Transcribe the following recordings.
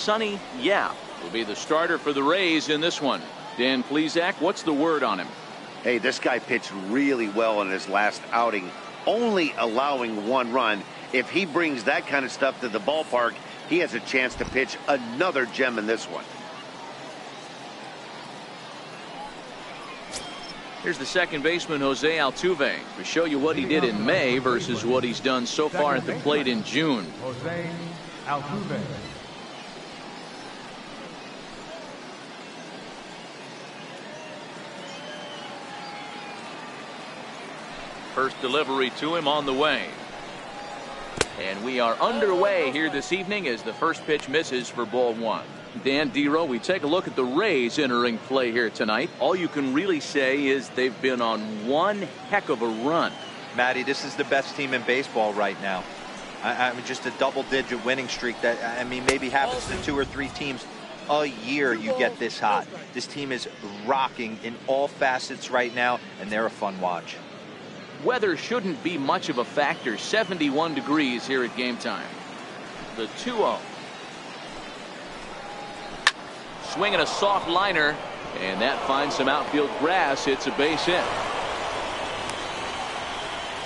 Sonny Yap will be the starter for the Rays in this one. Dan Plesac, what's the word on him? Hey, this guy pitched really well in his last outing, only allowing 1 run. If he brings that kind of stuff to the ballpark, he has a chance to pitch another gem in this one. Here's the second baseman, Jose Altuve, to show you what he did in May versus what he's done so far at the plate in June. Jose Altuve. First delivery to him on the way. And we are underway here this evening as the first pitch misses for ball 1. Dan Dero, we take a look at the Rays entering play here tonight. All you can really say is they've been on one heck of a run. Matty, this is the best team in baseball right now. I mean, just a double-digit winning streak that, I mean, maybe happens to 2 or 3 teams a year you get this hot. This team is rocking in all facets right now, and they're a fun watch. Weather shouldn't be much of a factor. 71 degrees here at game time. The 2-0. Swinging a soft liner, and that finds some outfield grass. It's a base hit.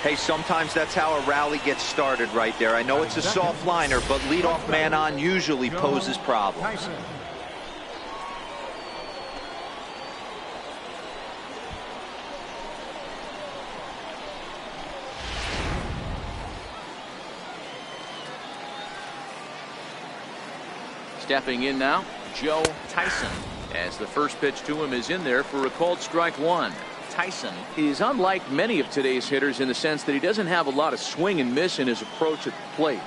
Hey, sometimes that's how a rally gets started right there. I know it's a soft liner, but leadoff man on usually poses problems. Stepping in now, Joe Tyson, as the first pitch to him is in there for a called strike 1. Tyson is unlike many of today's hitters in the sense that he doesn't have a lot of swing and miss in his approach at the plate.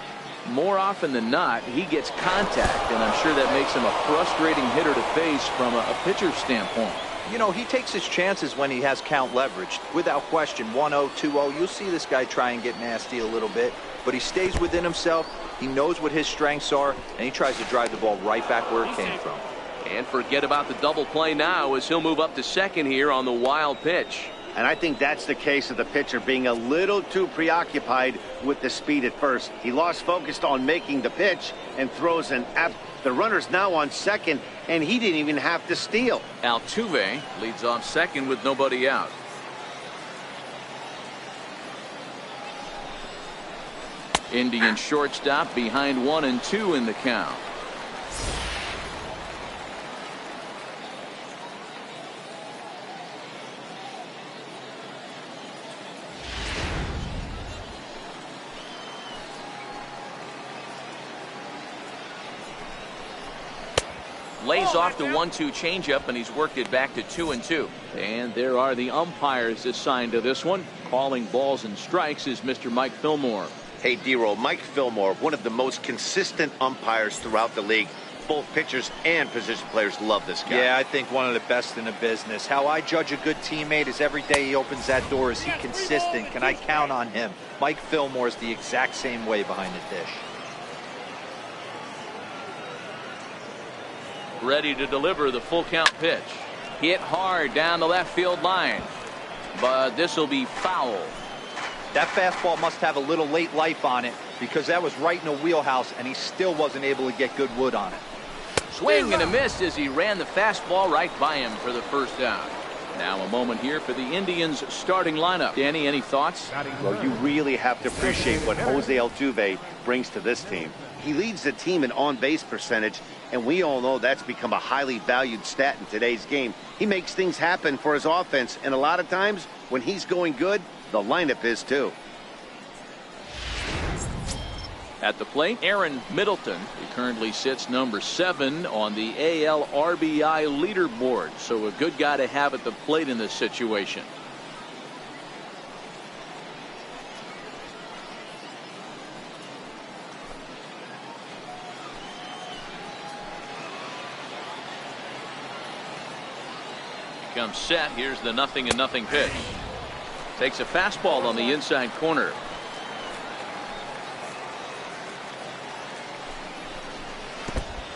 More often than not, he gets contact, and I'm sure that makes him a frustrating hitter to face from a pitcher's standpoint. You know, he takes his chances when he has count leveraged. Without question, 1-0, 2-0, you'll see this guy try and get nasty a little bit, but he stays within himself. He knows what his strengths are, and he tries to drive the ball right back where it came from. And forget about the double play now as he'll move up to second here on the wild pitch. And I think that's the case of the pitcher being a little too preoccupied with the speed at first. He lost focus on making the pitch and throws an the runner's now on second, and he didn't even have to steal. Altuve leads off second with nobody out. Indian shortstop behind 1 and 2 in the count. Lays off the 1-2 changeup, and he's worked it back to 2 and 2. And there are the umpires assigned to this one. Calling balls and strikes is Mr. Mike Fillmore. Hey, Dero, Mike Fillmore, one of the most consistent umpires throughout the league. Both pitchers and position players love this guy. Yeah, I think one of the best in the business. How I judge a good teammate is every day he opens that door. Is he consistent? Can I count on him? Mike Fillmore is the exact same way behind the dish. Ready to deliver the full count pitch. Hit hard down the left field line, but this will be foul. That fastball must have a little late life on it, because that was right in the wheelhouse, and he still wasn't able to get good wood on it. Swing and a miss as he ran the fastball right by him for the first down. Now a moment here for the Indians starting lineup. Danny, any thoughts? Well, you really have to appreciate what Jose Altuve brings to this team. He leads the team in on-base percentage, and we all know that's become a highly valued stat in today's game. He makes things happen for his offense, and a lot of times when he's going good, the lineup is too. At the plate, Aaron Middleton. He currently sits number 7 on the AL RBI leaderboard, so a good guy to have at the plate in this situation. Comes set. Here's the 0-0 pitch. Takes a fastball on the inside corner.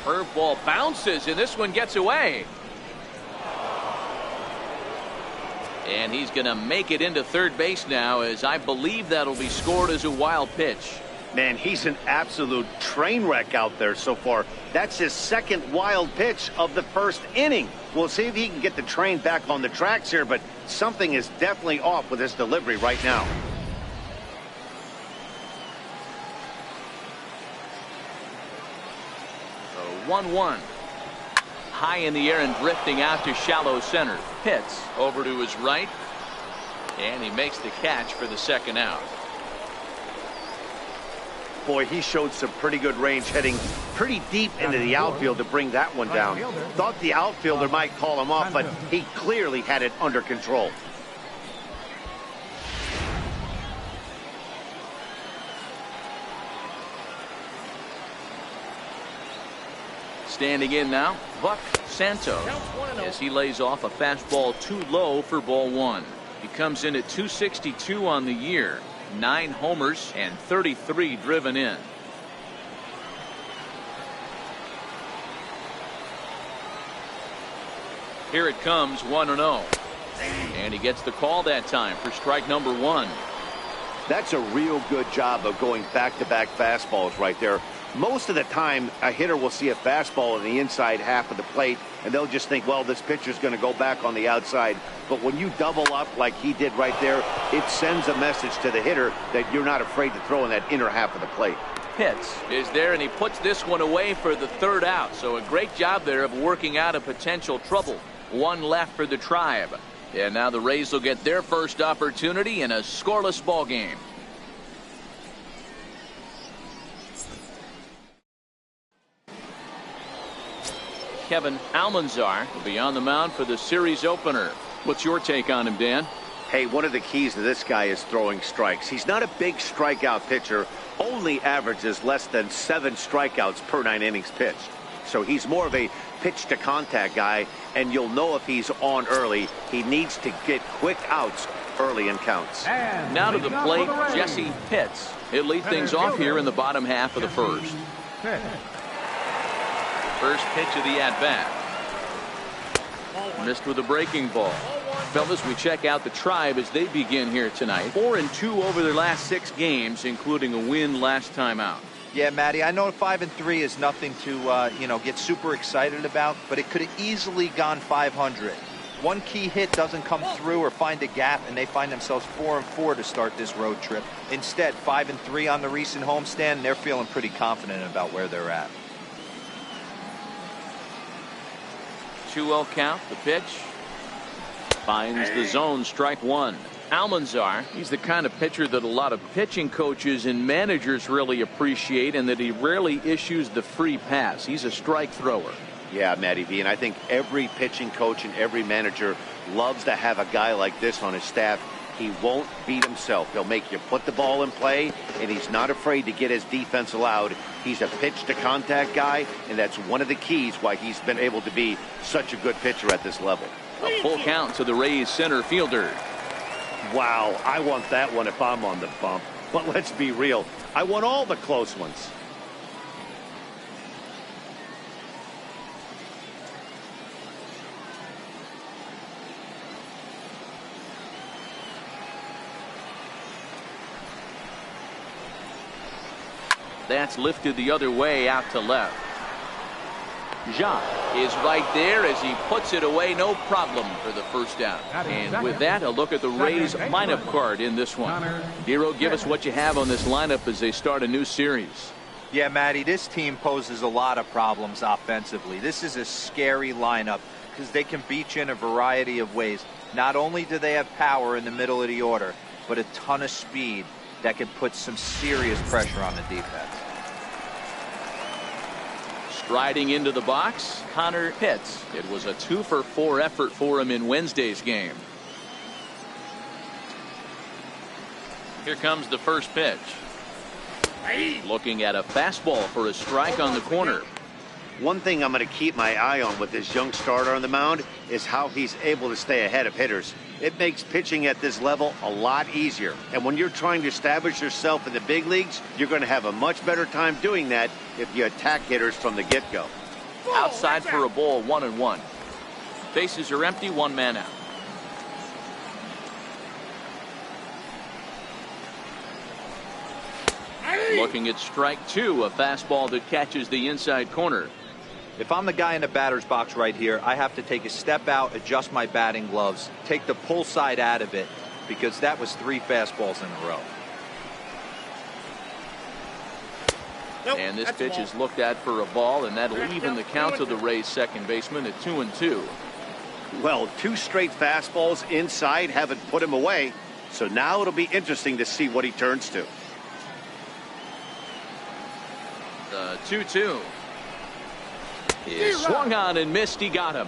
Curveball bounces, and this one gets away. And he's going to make it into third base now, as I believe that'll be scored as a wild pitch. Man, he's an absolute train wreck out there so far. That's his second wild pitch of the first inning. We'll see if he can get the train back on the tracks here, but something is definitely off with his delivery right now. So 1-1. High in the air and drifting out to shallow center. Pitts over to his right, and he makes the catch for the second out. Boy, he showed some pretty good range heading pretty deep into the outfield to bring that one down. Thought the outfielder might call him off, but he clearly had it under control. Standing in now, Buck Santos, as he lays off a fastball too low for ball one. He comes in at 262 on the year. 9 homers and 33 driven in. Here it comes, 1-0. And he gets the call that time for strike number 1. That's a real good job of going back-to-back fastballs right there. Most of the time, a hitter will see a fastball in the inside half of the plate, and they'll just think, well, this pitcher's going to go back on the outside. But when you double up like he did right there, it sends a message to the hitter that you're not afraid to throw in that inner half of the plate. Pitts is there, and he puts this one away for the third out. So a great job there of working out a potential trouble. 1 left for the Tribe. And now the Rays will get their first opportunity in a scoreless ball game. Kevin Almanzar will be on the mound for the series opener. What's your take on him, Dan? Hey, one of the keys to this guy is throwing strikes. He's not a big strikeout pitcher, only averages less than 7 strikeouts per 9 innings pitched. So he's more of a pitch to contact guy, and you'll know if he's on early. He needs to get quick outs early in counts. And now to the plate, the Jesse Pitts. He'll lead things off here in the bottom half of the first. First pitch of the at-bat. Missed with a breaking ball. Fellas, we check out the Tribe as they begin here tonight. 4-2 over their last 6 games, including a win last time out. Yeah, Matty, I know 5-3 is nothing to get super excited about, but it could have easily gone 500. One key hit doesn't come through or find a gap, and they find themselves 4-4 to start this road trip. Instead, 5-3 on the recent homestand, and they're feeling pretty confident about where they're at. 2-0 count. The pitch finds the zone. Strike 1. Almanzar, he's the kind of pitcher that a lot of pitching coaches and managers really appreciate, and that he rarely issues the free pass. He's a strike thrower. Yeah, Matty V, and I think every pitching coach and every manager loves to have a guy like this on his staff. He won't beat himself. He'll make you put the ball in play, and he's not afraid to get his defense allowed. He's a pitch-to-contact guy, and that's one of the keys why he's been able to be such a good pitcher at this level. A full count to the Rays center fielder. Wow, I want that one if I'm on the bump. But let's be real, I want all the close ones. That's lifted the other way out to left. Jacques is right there as he puts it away, no problem for the first out. And with that, a look at the Rays lineup card in this one. Nero, give us what you have on this lineup as they start a new series. Yeah, Matty, this team poses a lot of problems offensively. This is a scary lineup because they can beat you in a variety of ways. Not only do they have power in the middle of the order, but a ton of speed that can put some serious pressure on the defense. Striding into the box, Connor Pitts. It was a 2-for-4 effort for him in Wednesday's game. Here comes the first pitch. Looking at a fastball for a strike on the corner. One thing I'm going to keep my eye on with this young starter on the mound is how he's able to stay ahead of hitters. It makes pitching at this level a lot easier. And when you're trying to establish yourself in the big leagues, you're going to have a much better time doing that if you attack hitters from the get-go. Outside for a ball, 1-1. Bases are empty, 1 man out. Looking at strike two, a fastball that catches the inside corner. If I'm the guy in the batter's box right here, I have to take a step out, adjust my batting gloves, take the pull side out of it, because that was 3 fastballs in a row. And this pitch is looked at for a ball, and that'll even the count of the Rays second baseman at 2-2. Well, 2 straight fastballs inside haven't put him away. So now it'll be interesting to see what he turns to. The 2-2 is swung on and missed. He got him.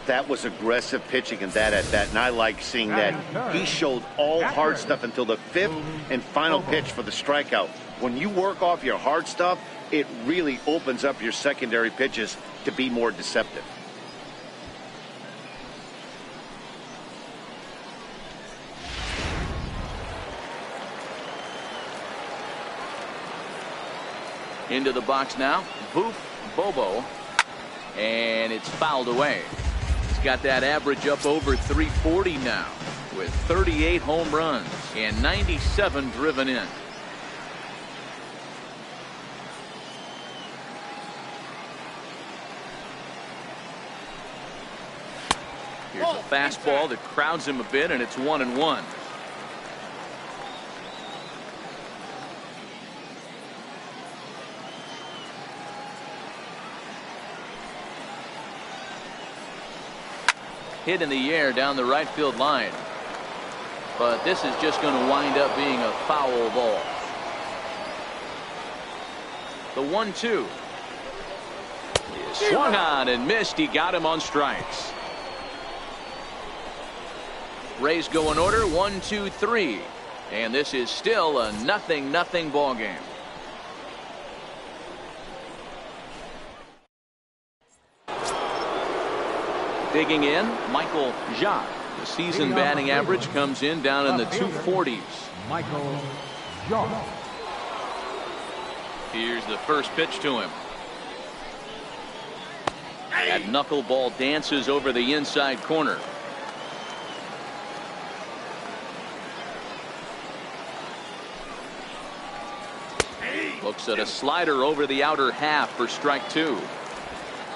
That was aggressive pitching in that at bat, and I like seeing that. He showed all hard stuff until the 5th and final pitch for the strikeout. When you work off your hard stuff, it really opens up your secondary pitches to be more deceptive. Into the box now, Boof Bobo, and it's fouled away. He's got that average up over 340 now, with 38 home runs and 97 driven in. Here's a fastball that crowds him a bit, and it's 1-1. Hit in the air down the right field line, but this is just going to wind up being a foul ball. The 1-2 is swung on and missed. He got him on strikes. Rays go in order 1-2-3, and this is still a 0-0 ball game. Digging in, Michael Jacques. The season batting average comes in down in the 240s. Michael Jacques. Here's the first pitch to him. That knuckleball dances over the inside corner. Looks at a slider over the outer half for strike 2.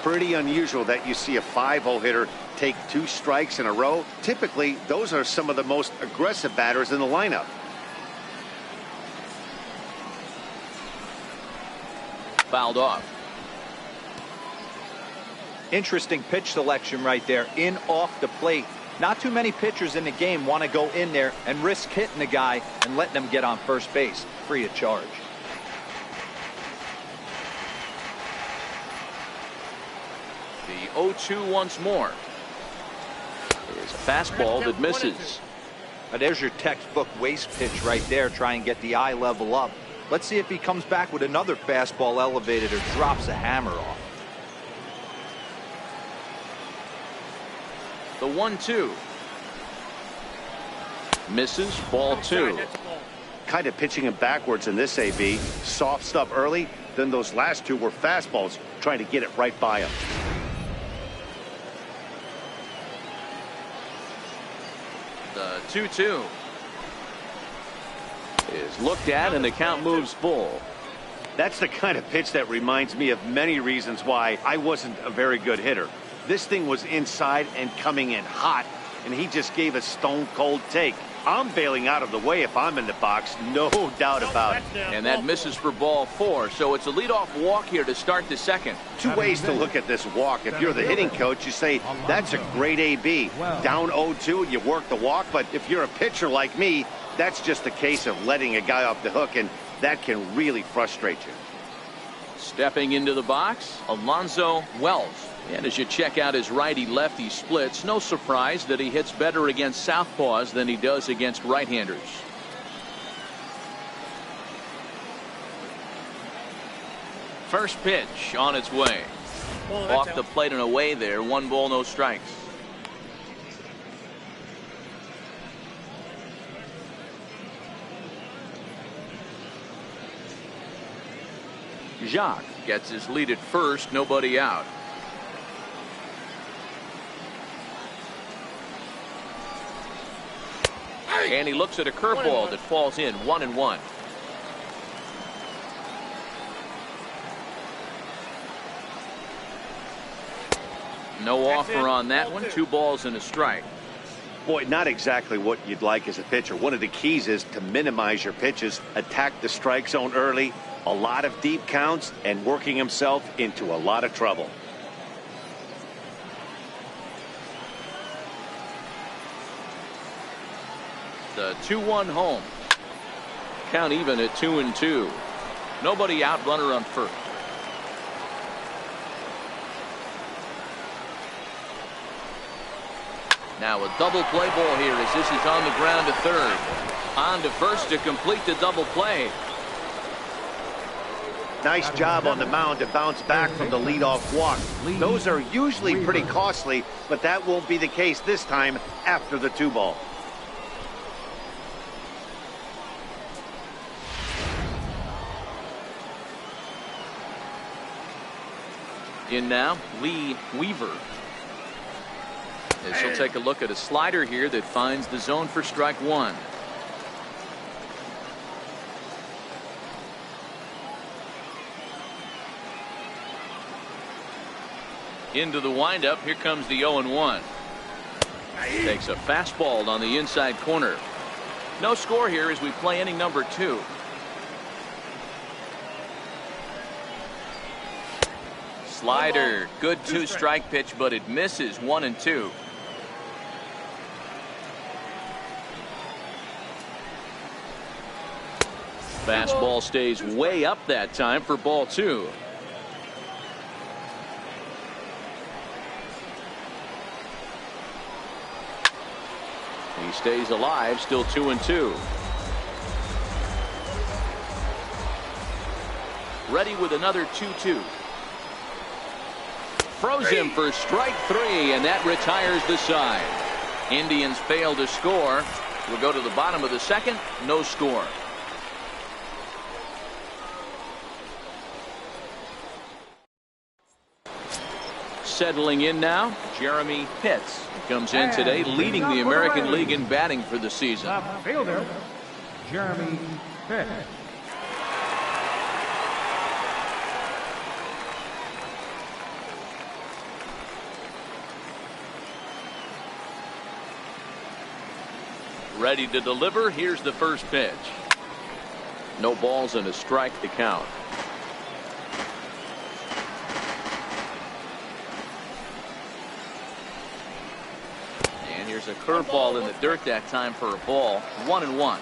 Pretty unusual that you see a 5-0 hitter take 2 strikes in a row. Typically, those are some of the most aggressive batters in the lineup. Fouled off. Interesting pitch selection right there, in off the plate. Not too many pitchers in the game want to go in there and risk hitting the guy and letting them get on first base free of charge. The 0-2 once more. There's a fastball that misses. Now there's your textbook waste pitch right there. Try and get the eye level up. Let's see if he comes back with another fastball elevated or drops a hammer off. The 1-2 misses. Ball 2. Kind of pitching him backwards in this AB. Soft stuff early, then those last 2 were fastballs, trying to get it right by him. The 2-2 is looked at, and the count moves full. That's the kind of pitch that reminds me of many reasons why I wasn't a very good hitter. This thing was inside and coming in hot, and he just gave a stone cold take. I'm bailing out of the way if I'm in the box, no doubt about it. And that misses for ball 4, so it's a leadoff walk here to start the second. 2 ways to look at this walk. If you're the hitting coach, you say, that's a great AB. Down 0-2, you work the walk, but if you're a pitcher like me, that's just a case of letting a guy off the hook, and that can really frustrate you. Stepping into the box, Alonzo Wells. And as you check out his righty-lefty splits, no surprise that he hits better against southpaws than he does against right-handers. First pitch on its way. Off the plate and away there. 1 ball, no strikes. Jacques gets his lead at first, nobody out. And he looks at a curveball that falls in 1-1. No offer on that one. 2 balls and a strike. Boy, not exactly what you'd like as a pitcher. One of the keys is to minimize your pitches, attack the strike zone early, a lot of deep counts, and working himself into a lot of trouble. The 2-1 home. Count even at 2-2. Nobody out, runner on first. Now a double play ball here as this is on the ground to third. On to first to complete the double play. Nice job on the mound to bounce back from the leadoff walk. Those are usually pretty costly, but that won't be the case this time after the 2-ball. In now, Lee Weaver. As he'll take a look at a slider here that finds the zone for strike 1. Into the windup. Here comes the 0-1. Takes a fastball on the inside corner. No score here as we play inning number 2. Slider. Good 2-strike pitch, but it misses. 1-2. Fastball stays way up that time for ball 2. He stays alive, still 2-2. Ready with another 2-2. Throws him for strike 3, and that retires the side. Indians fail to score. We'll go to the bottom of the second. No score. Settling in now, Jeremy Pitts comes in today, leading the American League in batting for the season. The fielder, Jeremy Pitts. Ready to deliver. Here's the first pitch. No balls and a strike to count. And here's a curveball in the dirt that time for a ball. 1-1.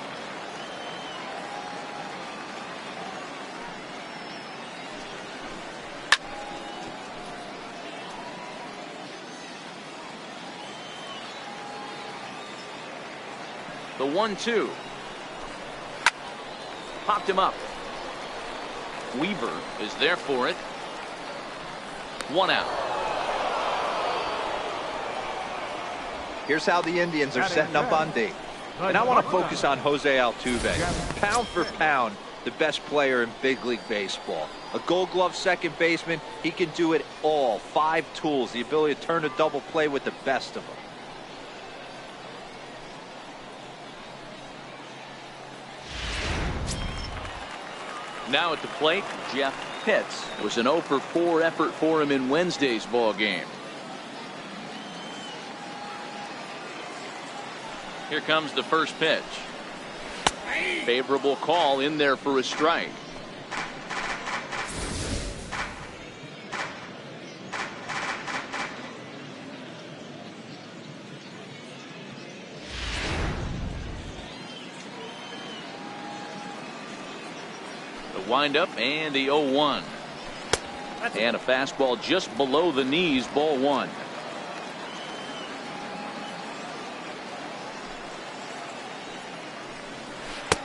The 1-2. Popped him up. Weaver is there for it. 1 out. Here's how the Indians are setting up on D. And I want to focus on Jose Altuve. Pound for pound, the best player in big league baseball. A Gold Glove second baseman. He can do it all. 5 tools. The ability to turn a double play with the best of them. Now at the plate, Jeff Pitts. It was an 0 for 4 effort for him in Wednesday's ball game. Here comes the first pitch. Favorable call in there for a strike. Windup and the 0-1. And a fastball just below the knees, ball 1.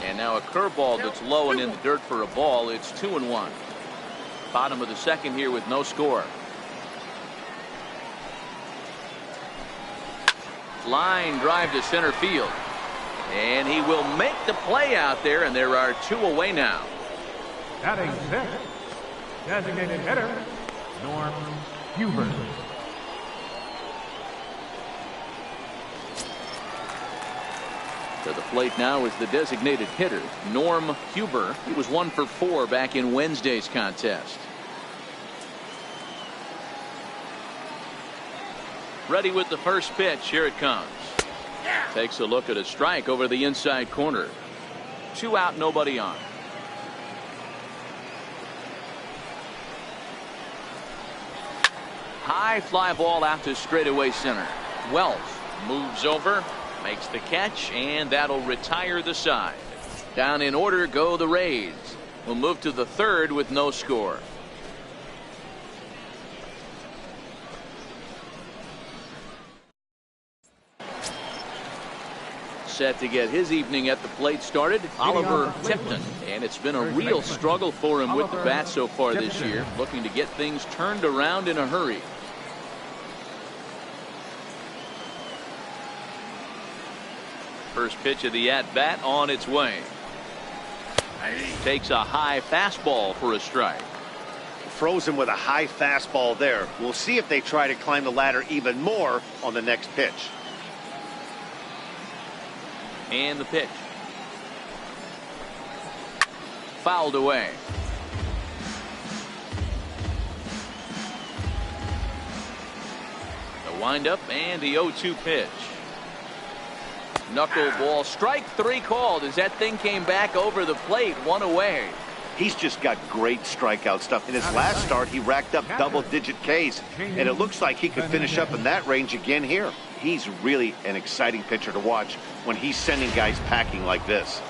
And now a curveball that's low and in the dirt for a ball. It's 2-1. Bottom of the second here with no score. Line drive to center field. And he will make the play out there, and there are 2 away now. Batting 6, designated hitter, Norm Hubert. To the plate now is the designated hitter, Norm Huber. He was 1 for 4 back in Wednesday's contest. Ready with the first pitch. Here it comes. Takes a look at a strike over the inside corner. 2 out, nobody on. High fly ball out to straightaway center. Wells moves over, makes the catch, and that'll retire the side. Down in order go the Rays. We'll move to the third with no score. Set to get his evening at the plate started, Oliver Tipton. And it's been a real struggle for him with the bat so far this year, looking to get things turned around in a hurry. First pitch of the at-bat on its way. Takes a high fastball for a strike. Frozen with a high fastball there. We'll see if they try to climb the ladder even more on the next pitch. And the pitch. Fouled away. The windup and the 0-2 pitch. Knuckleball, strike 3 called as that thing came back over the plate, 1 away. He's just got great strikeout stuff. In his last start, he racked up double-digit Ks, and it looks like he could finish up in that range again here. He's really an exciting pitcher to watch when he's sending guys packing like this.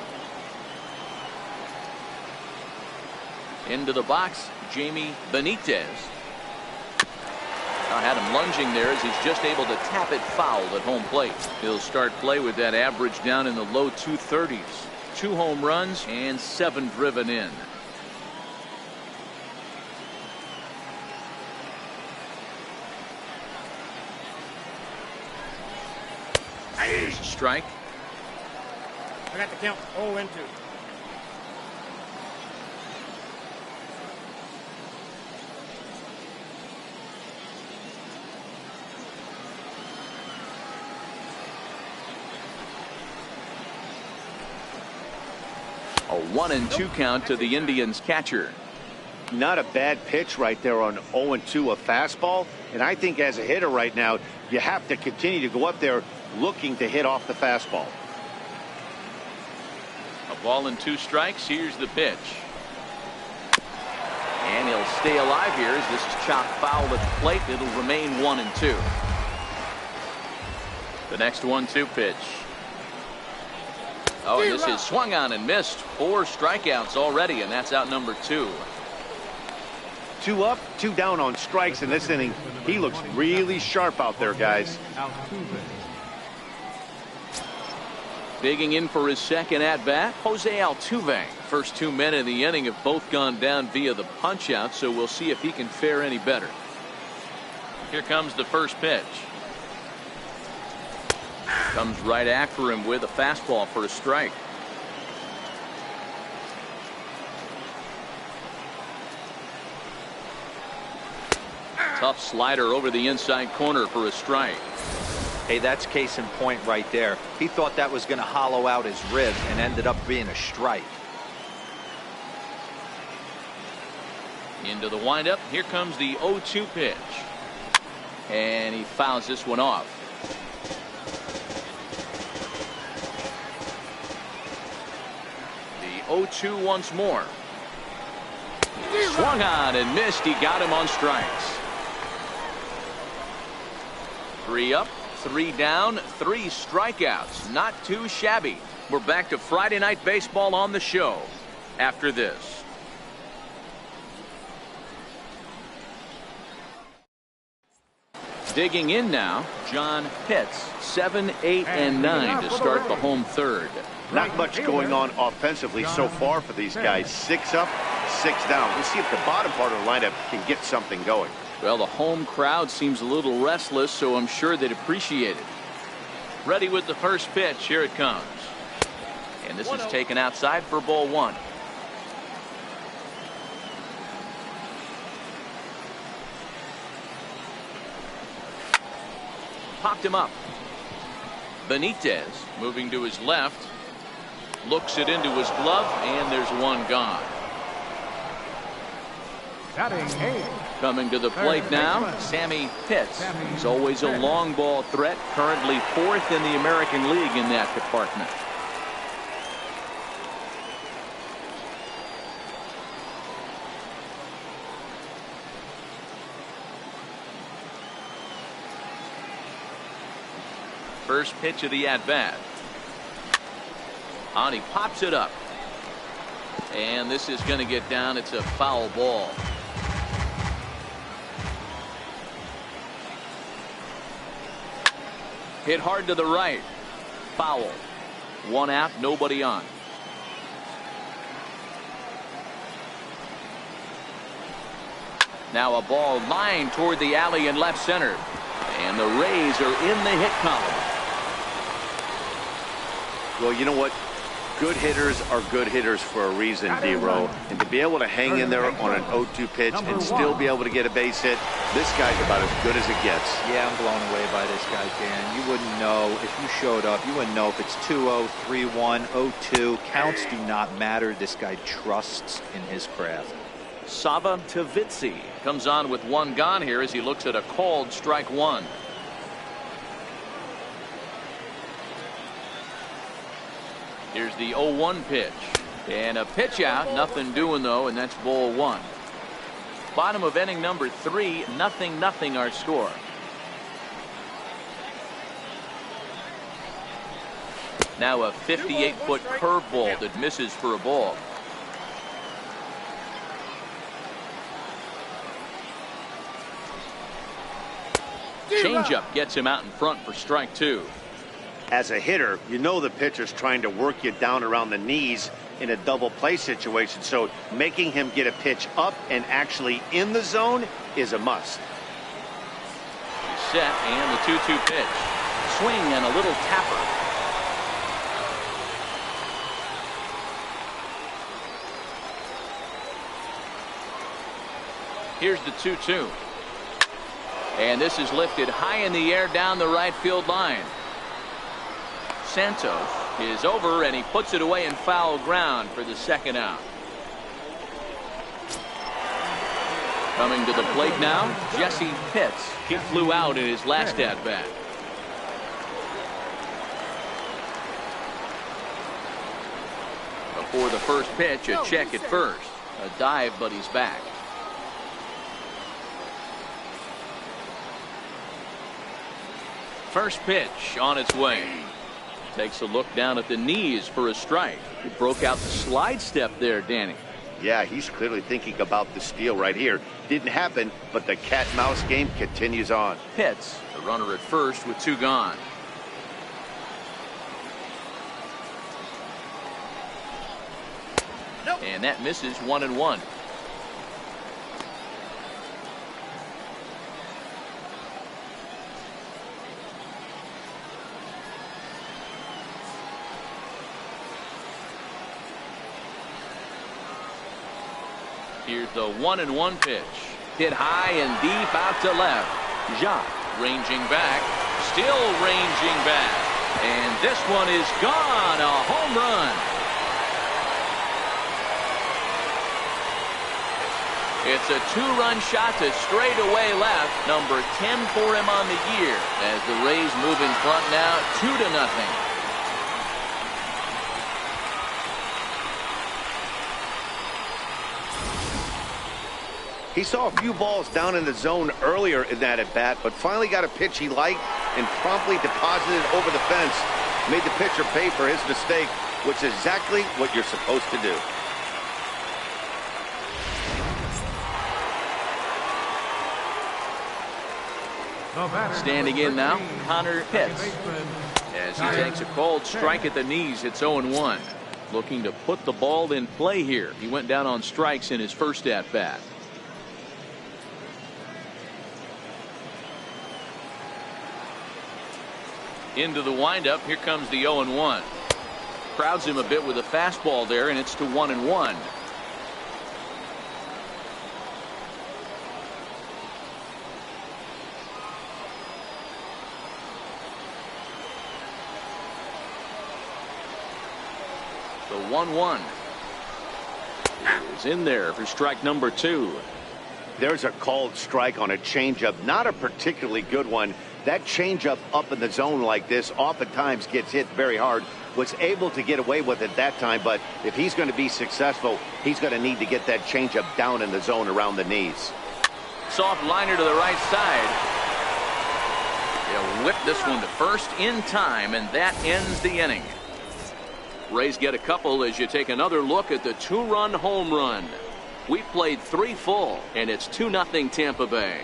Into the box, Jamie Benitez. I had him lunging there as he's just able to tap it foul at home plate. He'll start play with that average down in the low 230s. 2 home runs and 7 driven in. Here's a strike. I got the count 0-2. A 1-2 count to the Indians catcher. Not a bad pitch right there on 0-2, a fastball. And I think as a hitter right now, you have to continue to go up there looking to hit off the fastball. A ball and 2 strikes. Here's the pitch. And he'll stay alive here as this is chopped foul at the plate. It'll remain 1-2. The next 1-2 pitch. Oh, and this is swung on and missed. 4 strikeouts already, and that's out number 2. 2 up, 2 down on strikes in this inning. He looks really sharp out there, guys. Digging in for his second at-bat, Jose Altuve. First 2 men in the inning have both gone down via the punch-out, so we'll see if he can fare any better. Here comes the first pitch. Comes right after him with a fastball for a strike. Tough slider over the inside corner for a strike. Hey, that's case in point right there. He thought that was going to hollow out his ribs and ended up being a strike. Into the windup. Here comes the 0-2 pitch. And he fouls this one off. The 0-2 once more. Swung on and missed. He got him on strikes. 3 up, 3 down, 3 strikeouts. Not too shabby. We're back to Friday Night Baseball on the show after this. Digging in now, John Pitts, 7, 8, and 9 to start the home third. Not much going on offensively so far for these guys. 6 up, 6 down. We'll see if the bottom part of the lineup can get something going. Well, the home crowd seems a little restless, so I'm sure they'd appreciate it. Ready with the first pitch. Here it comes. And this is taken outside for ball 1. Popped him up. Benitez moving to his left. Looks it into his glove, and there's one gone. Batting eighth. Coming to the plate now, Sammy Pitts. He's always a long ball threat, currently 4th in the American League in that department. First pitch of the at-bat. On, he pops it up. And this is going to get down. It's a foul ball. Hit hard to the right. Foul. One out, nobody on. Now a ball lined toward the alley in left center. And the Rays are in the hit column. Well, you know what? Good hitters are good hitters for a reason, D-Row. And to be able to hang in there on an 0-2 pitch and still be able to get a base hit, this guy's about as good as it gets. Yeah, I'm blown away by this guy, Dan. You wouldn't know if you showed up. You wouldn't know if it's 2-0, 3-1, 0-2. Counts do not matter. This guy trusts in his craft. Sava Tavitsi comes on with one gone here as he looks at a called strike one. Here's the 0-1 pitch. And a pitch out. Nothing doing, though, and that's ball one. Bottom of inning number 3. 0-0 our score. Now a 58-foot curveball that misses for a ball. Changeup gets him out in front for strike 2. As a hitter, you know the pitcher's trying to work you down around the knees in a double play situation, so making him get a pitch up and actually in the zone is a must. Set, and the 2-2 pitch. Swing and a little tapper. Here's the 2-2. And this is lifted high in the air down the right field line. Santos is over, and he puts it away in foul ground for the second out. Coming to the plate now, Jesse Pitts. He flew out in his last at bat. Before the first pitch, a check at first. A dive, but he's back. First pitch on its way. Takes a look down at the knees for a strike. He broke out the slide step there, Danny. Yeah, he's clearly thinking about the steal right here. Didn't happen, but the cat and mouse game continues on. Pitts, the runner at first with 2 gone. Nope. And that misses 1-1. Here's the 1-1 pitch. Hit high and deep out to left. Jacques ranging back. Still ranging back. And this one is gone. A home run. It's a 2-run shot to straightaway left. Number 10 for him on the year. As the Rays move in front now 2-0. He saw a few balls down in the zone earlier in that at bat, but finally got a pitch he liked and promptly deposited it over the fence. Made the pitcher pay for his mistake, which is exactly what you're supposed to do. Standing in now, Connor Pitts. As he takes a cold strike at the knees, it's 0-1. Looking to put the ball in play here. He went down on strikes in his first at bat. Into the windup. Here comes the 0-1. Crowds him a bit with a fastball there, and it's to 1-1. 1-1. Is in there for strike number 2. There's a called strike on a changeup, not a particularly good one. That changeup up in the zone like this oftentimes gets hit very hard. Was able to get away with it that time, but if he's going to be successful, he's going to need to get that changeup down in the zone around the knees. Soft liner to the right side. He'll whip this one to first in time, and that ends the inning. Rays get a couple as you take another look at the 2-run home run. We played 3 full, and it's 2-0 Tampa Bay.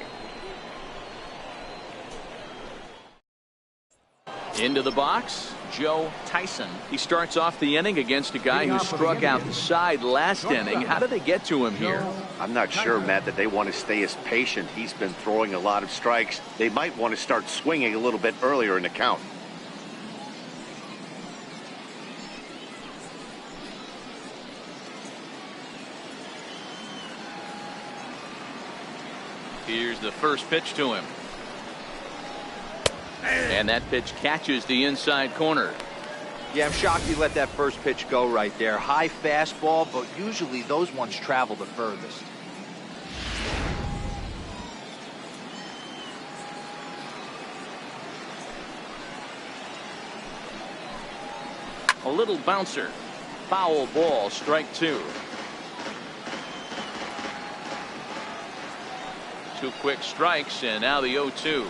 Into the box, Joe Tyson. He starts off the inning against a guy who struck out the side last inning. How did they get to him here? I'm not sure, Matt, that they want to stay as patient. He's been throwing a lot of strikes. They might want to start swinging a little bit earlier in the count. Here's the first pitch to him. And that pitch catches the inside corner. Yeah, I'm shocked he let that first pitch go right there. High fastball, but usually those ones travel the furthest. A little bouncer. Foul ball, strike 2. 2 quick strikes, and now the 0-2.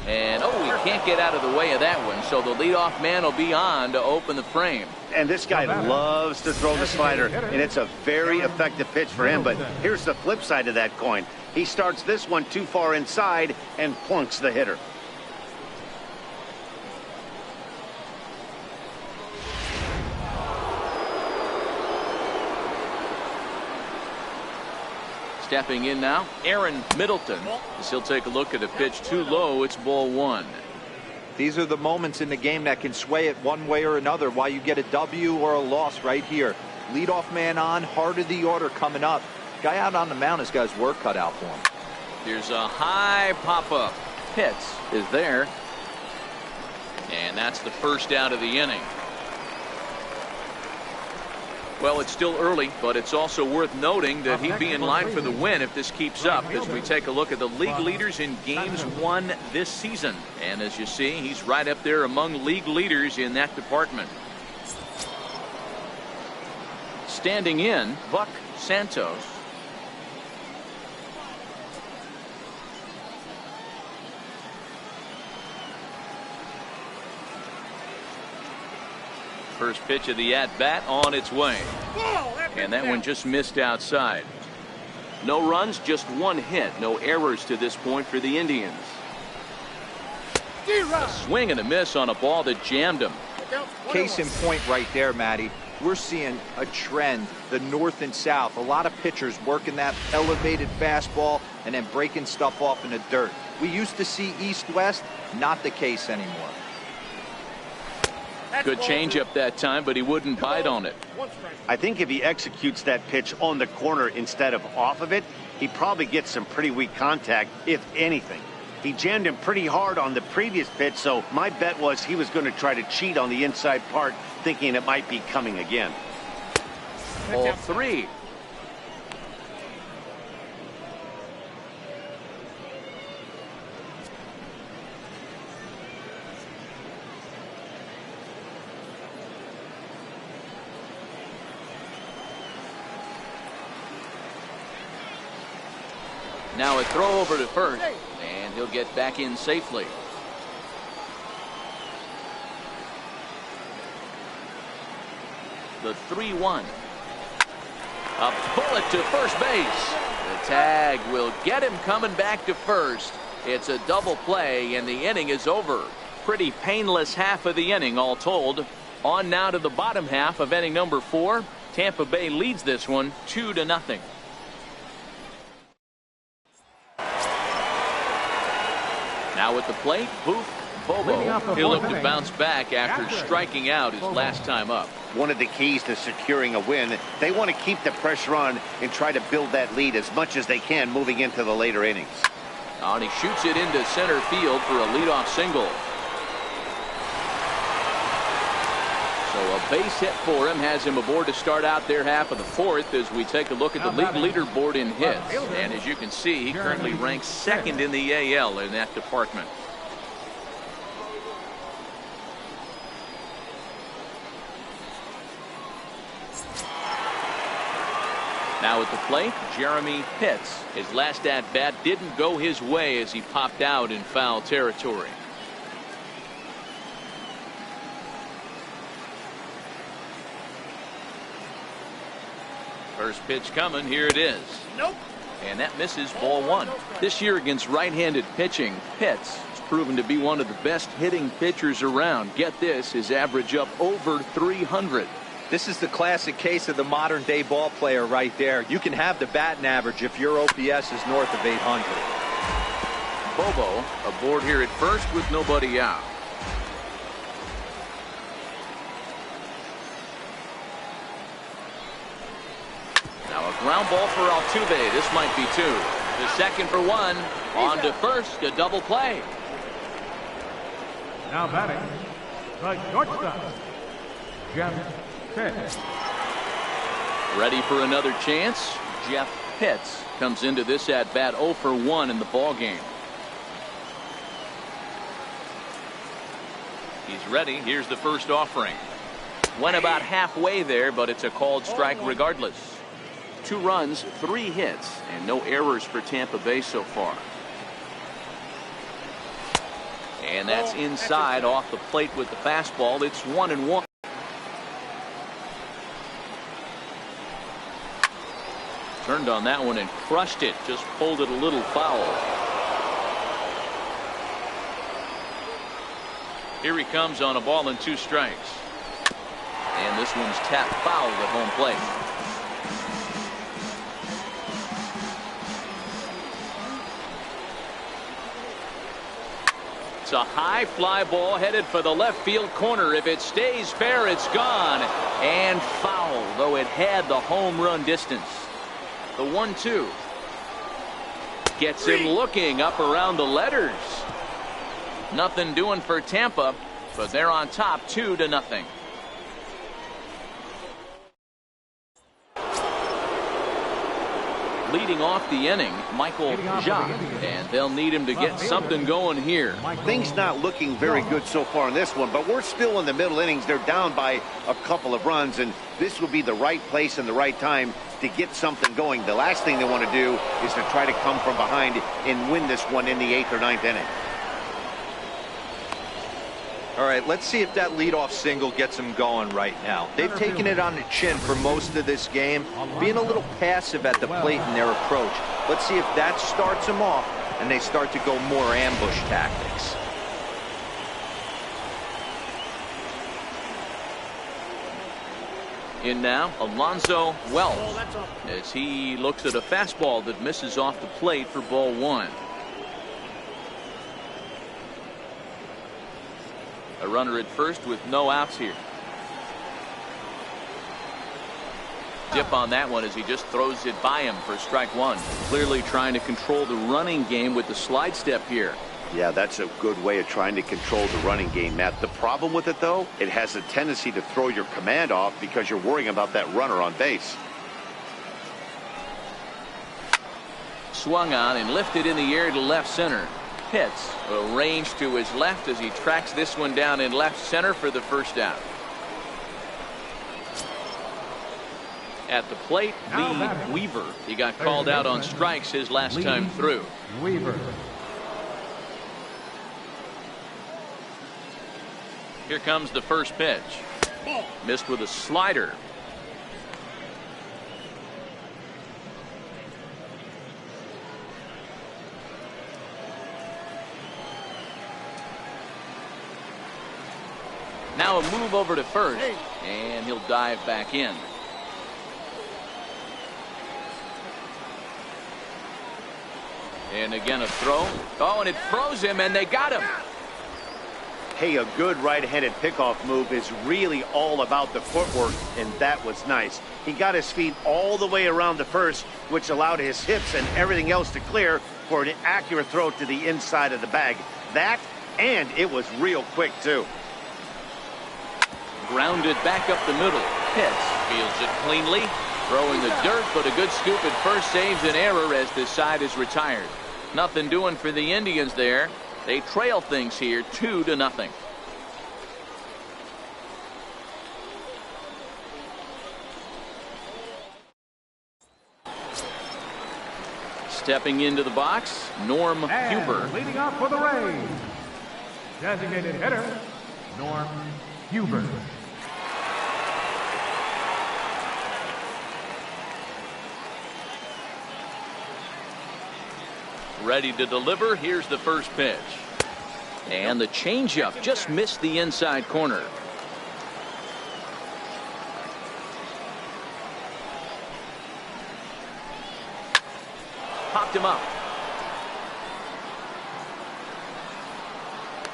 And he can't get out of the way of that one, so the leadoff man will be on to open the frame. And this guy loves to throw the slider, and it's a very effective pitch for him. But here's the flip side of that coin. He starts this one too far inside and plunks the hitter. Stepping in now, Aaron Middleton, as he'll take a look at a pitch too low. It's ball 1. These are the moments in the game that can sway it one way or another, why you get a W or a loss right here. Leadoff man on, heart of the order coming up. Guy out on the mound has got his work cut out for him. Here's a high pop-up. Pitts is there. And that's the first out of the inning. Well, it's still early, but it's also worth noting that he'd be in line for the win if this keeps up, as we take a look at the league leaders in games won this season. And as you see, he's right up there among league leaders in that department. Standing in, Buck Santos. First pitch of the at-bat on its way. And that one just missed outside. No runs, just 1 hit. No errors to this point for the Indians. A swing and a miss on a ball that jammed him. Case in point right there, Matty. We're seeing a trend, the north and south. A lot of pitchers working that elevated fastball and then breaking stuff off in the dirt. We used to see east-west, not the case anymore. Good changeup that time, but he wouldn't bite on it. I think if he executes that pitch on the corner instead of off of it, he probably gets some pretty weak contact, if anything. He jammed him pretty hard on the previous pitch, so my bet was he was going to try to cheat on the inside part, thinking it might be coming again. Ball 3. Now a throw over to first, and he'll get back in safely. The 3-1. A bullet to first base. The tag will get him coming back to first. It's a double play, and the inning is over. Pretty painless half of the inning, all told. On now to the bottom half of inning number 4. Tampa Bay leads this one 2-0. Now at the plate, Booth Bobo. He'll look to bounce back after striking out his last time up. One of the keys to securing a win, they want to keep the pressure on and try to build that lead as much as they can moving into the later innings. And he shoots it into center field for a leadoff single. So a base hit for him has him aboard to start out their half of the fourth as we take a look at the league leaderboard in hits. And as you can see, he currently ranks second in the AL in that department. Now at the plate, Jeremy Pitts. His last at-bat didn't go his way as he popped out in foul territory. First pitch coming. Here it is. Nope. And that misses, ball one. This year against right-handed pitching, Pitts has proven to be one of the best hitting pitchers around. Get this, his average up over 300. This is the classic case of the modern day ball player right there. You can have the batting average if your OPS is north of 800. Bobo aboard here at first with nobody out. Now a ground ball for Altuve. This might be two. The second for one. On to first. A double play. Now batting, the shortstop, Jeff Pitts. Ready for another chance. Jeff Pitts comes into this at bat 0 for 1 in the ball game. He's ready. Here's the first offering. Went about halfway there, but it's a called strike regardless. 2 runs, 3 hits, and no errors for Tampa Bay so far. And that's inside off the plate with the fastball. It's 1-1. Turned on that one and crushed it. Just pulled it a little foul. Here he comes on a ball and 2 strikes. And this one's tapped foul at home plate. It's a high fly ball headed for the left field corner. If it stays fair, it's gone. And foul, though it had the home run distance. The 1-2 gets him looking up around the letters. Nothing doing for Tampa, but they're on top 2-0. Leading off the inning, Michael Jacques, and they'll need him to get something going here. Things not looking very good so far in this one, but we're still in the middle innings. They're down by a couple of runs, and this will be the right place and the right time to get something going. The last thing they want to do is to try to come from behind and win this one in the 8th or 9th inning. All right, let's see if that leadoff single gets them going right now. They've taken it on the chin for most of this game, being a little passive at the plate in their approach. Let's see if that starts them off and they start to go more ambush tactics. In now, Alonzo Wells, as he looks at a fastball that misses off the plate for ball 1. A runner at first with no outs here. Dip on that one as he just throws it by him for strike 1. Clearly trying to control the running game with the slide step here. Yeah, that's a good way of trying to control the running game, Matt. The problem with it, though, it has a tendency to throw your command off because you're worrying about that runner on base. Swung on and lifted in the air to left center. Pitts will range to his left as he tracks this one down in left center for the first out. At the plate, Lee Weaver. He got called out on strikes his last time through. Weaver. Here comes the first pitch. Missed with a slider. Now a move over to first, and he'll dive back in. And again a throw. Oh, and it froze him, and they got him. Hey, a good right-handed pickoff move is really all about the footwork, and that was nice. He got his feet all the way around to first, which allowed his hips and everything else to clear for an accurate throw to the inside of the bag. That, and it was real quick, too. Grounded back up the middle. Pitts fields it cleanly. Throwing the dirt, but a good scoop at first saves an error as this side is retired. Nothing doing for the Indians there. They trail things here 2-0. Stepping into the box, Norm Huber. Leading off for the Rays, designated hitter, Norm Huber. Ready to deliver. Here's the first pitch. And the changeup just missed the inside corner. Popped him up.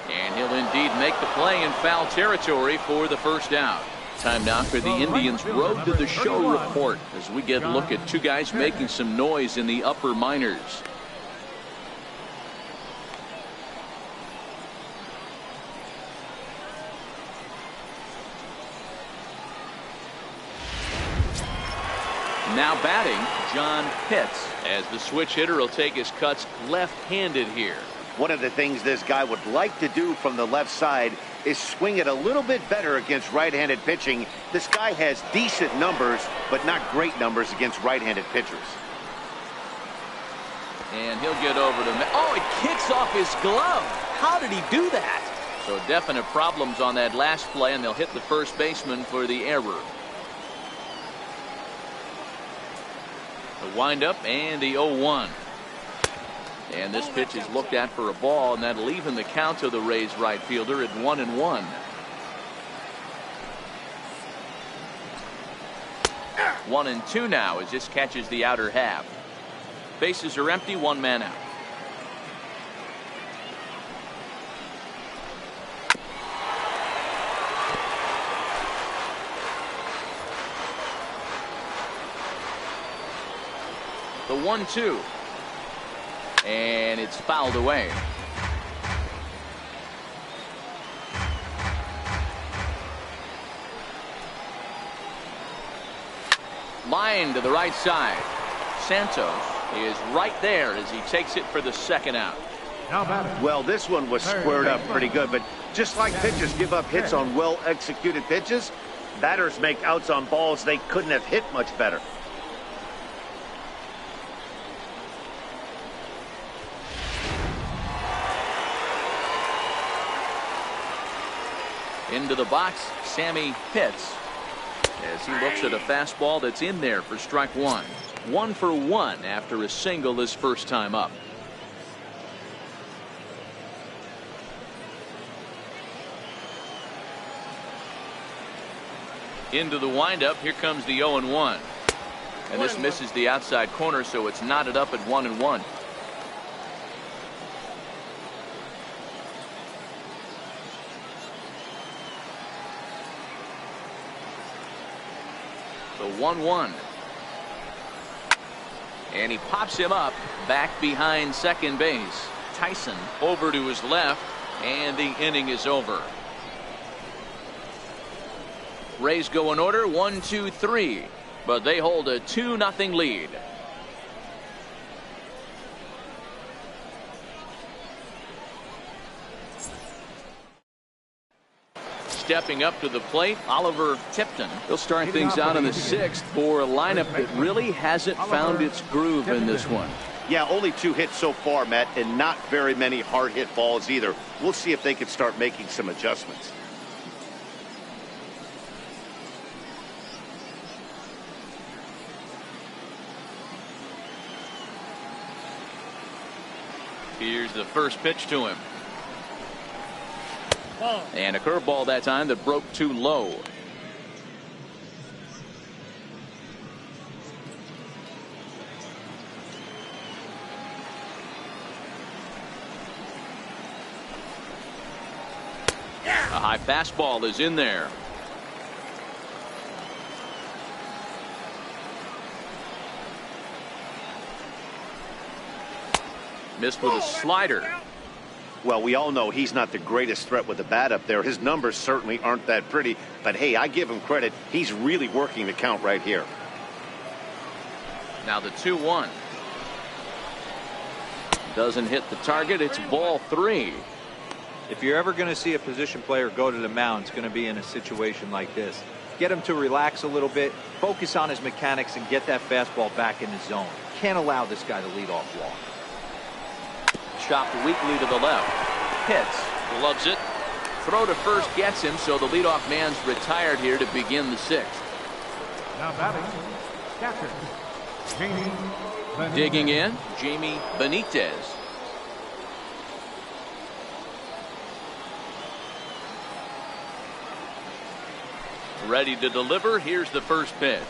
And he'll indeed make the play in foul territory for the first out. Time now for the Indians' Road to the Show report as we get a look at two guys making some noise in the upper minors. Now batting, John Pitts, as the switch hitter will take his cuts left-handed here. One of the things this guy would like to do from the left side is swing it a little bit better against right-handed pitching. This guy has decent numbers, but not great numbers against right-handed pitchers. And he'll get over to... Oh, it kicks off his glove. How did he do that? So definite problems on that last play, and they'll hit the first baseman for the error. The windup and the 0-1. And this pitch is looked at for a ball, and that'll even the count to the Rays right fielder at 1-1. One and two now as this catches the outer half. Bases are empty, one man out. The 1-2. And it's fouled away. Line to the right side. Santos is right there as he takes it for the second out. Well, this one was squared up pretty good, but just like pitchers give up hits on well-executed pitches, batters make outs on balls they couldn't have hit much better. Into the box, Sammy Pitts, as he looks at a fastball that's in there for strike one. 1 for 1 after a single his first time up. Into the windup. Here comes the 0-1. And this misses the outside corner, so it's knotted up at 1-1. The 1-1. And he pops him up back behind second base. Tyson over to his left, and the inning is over. Rays go in order 1, 2, 3, but they hold a 2-0 lead. Stepping up to the plate, Oliver Tipton. He'll start things out in the 6th for a lineup that really hasn't found its groove in this one. Yeah, only 2 hits so far, Matt, and not very many hard hit balls either. We'll see if they can start making some adjustments. Here's the first pitch to him. And a curveball that time that broke too low. A high fastball is in there. Missed with a slider. Well, we all know he's not the greatest threat with the bat up there. His numbers certainly aren't that pretty. But, hey, I give him credit. He's really working the count right here. Now the 2-1. Doesn't hit the target. It's ball 3. If you're ever going to see a position player go to the mound, it's going to be in a situation like this. Get him to relax a little bit, focus on his mechanics, and get that fastball back in the zone. Can't allow this guy to lead off walk. Chopped weakly to the left. Hits. Gloves it. Throw to first gets him, so the leadoff man's retired here to begin the 6th. Now batting, catcher, Jamie Benitez. Digging in, Jamie Benitez. Ready to deliver. Here's the first pitch.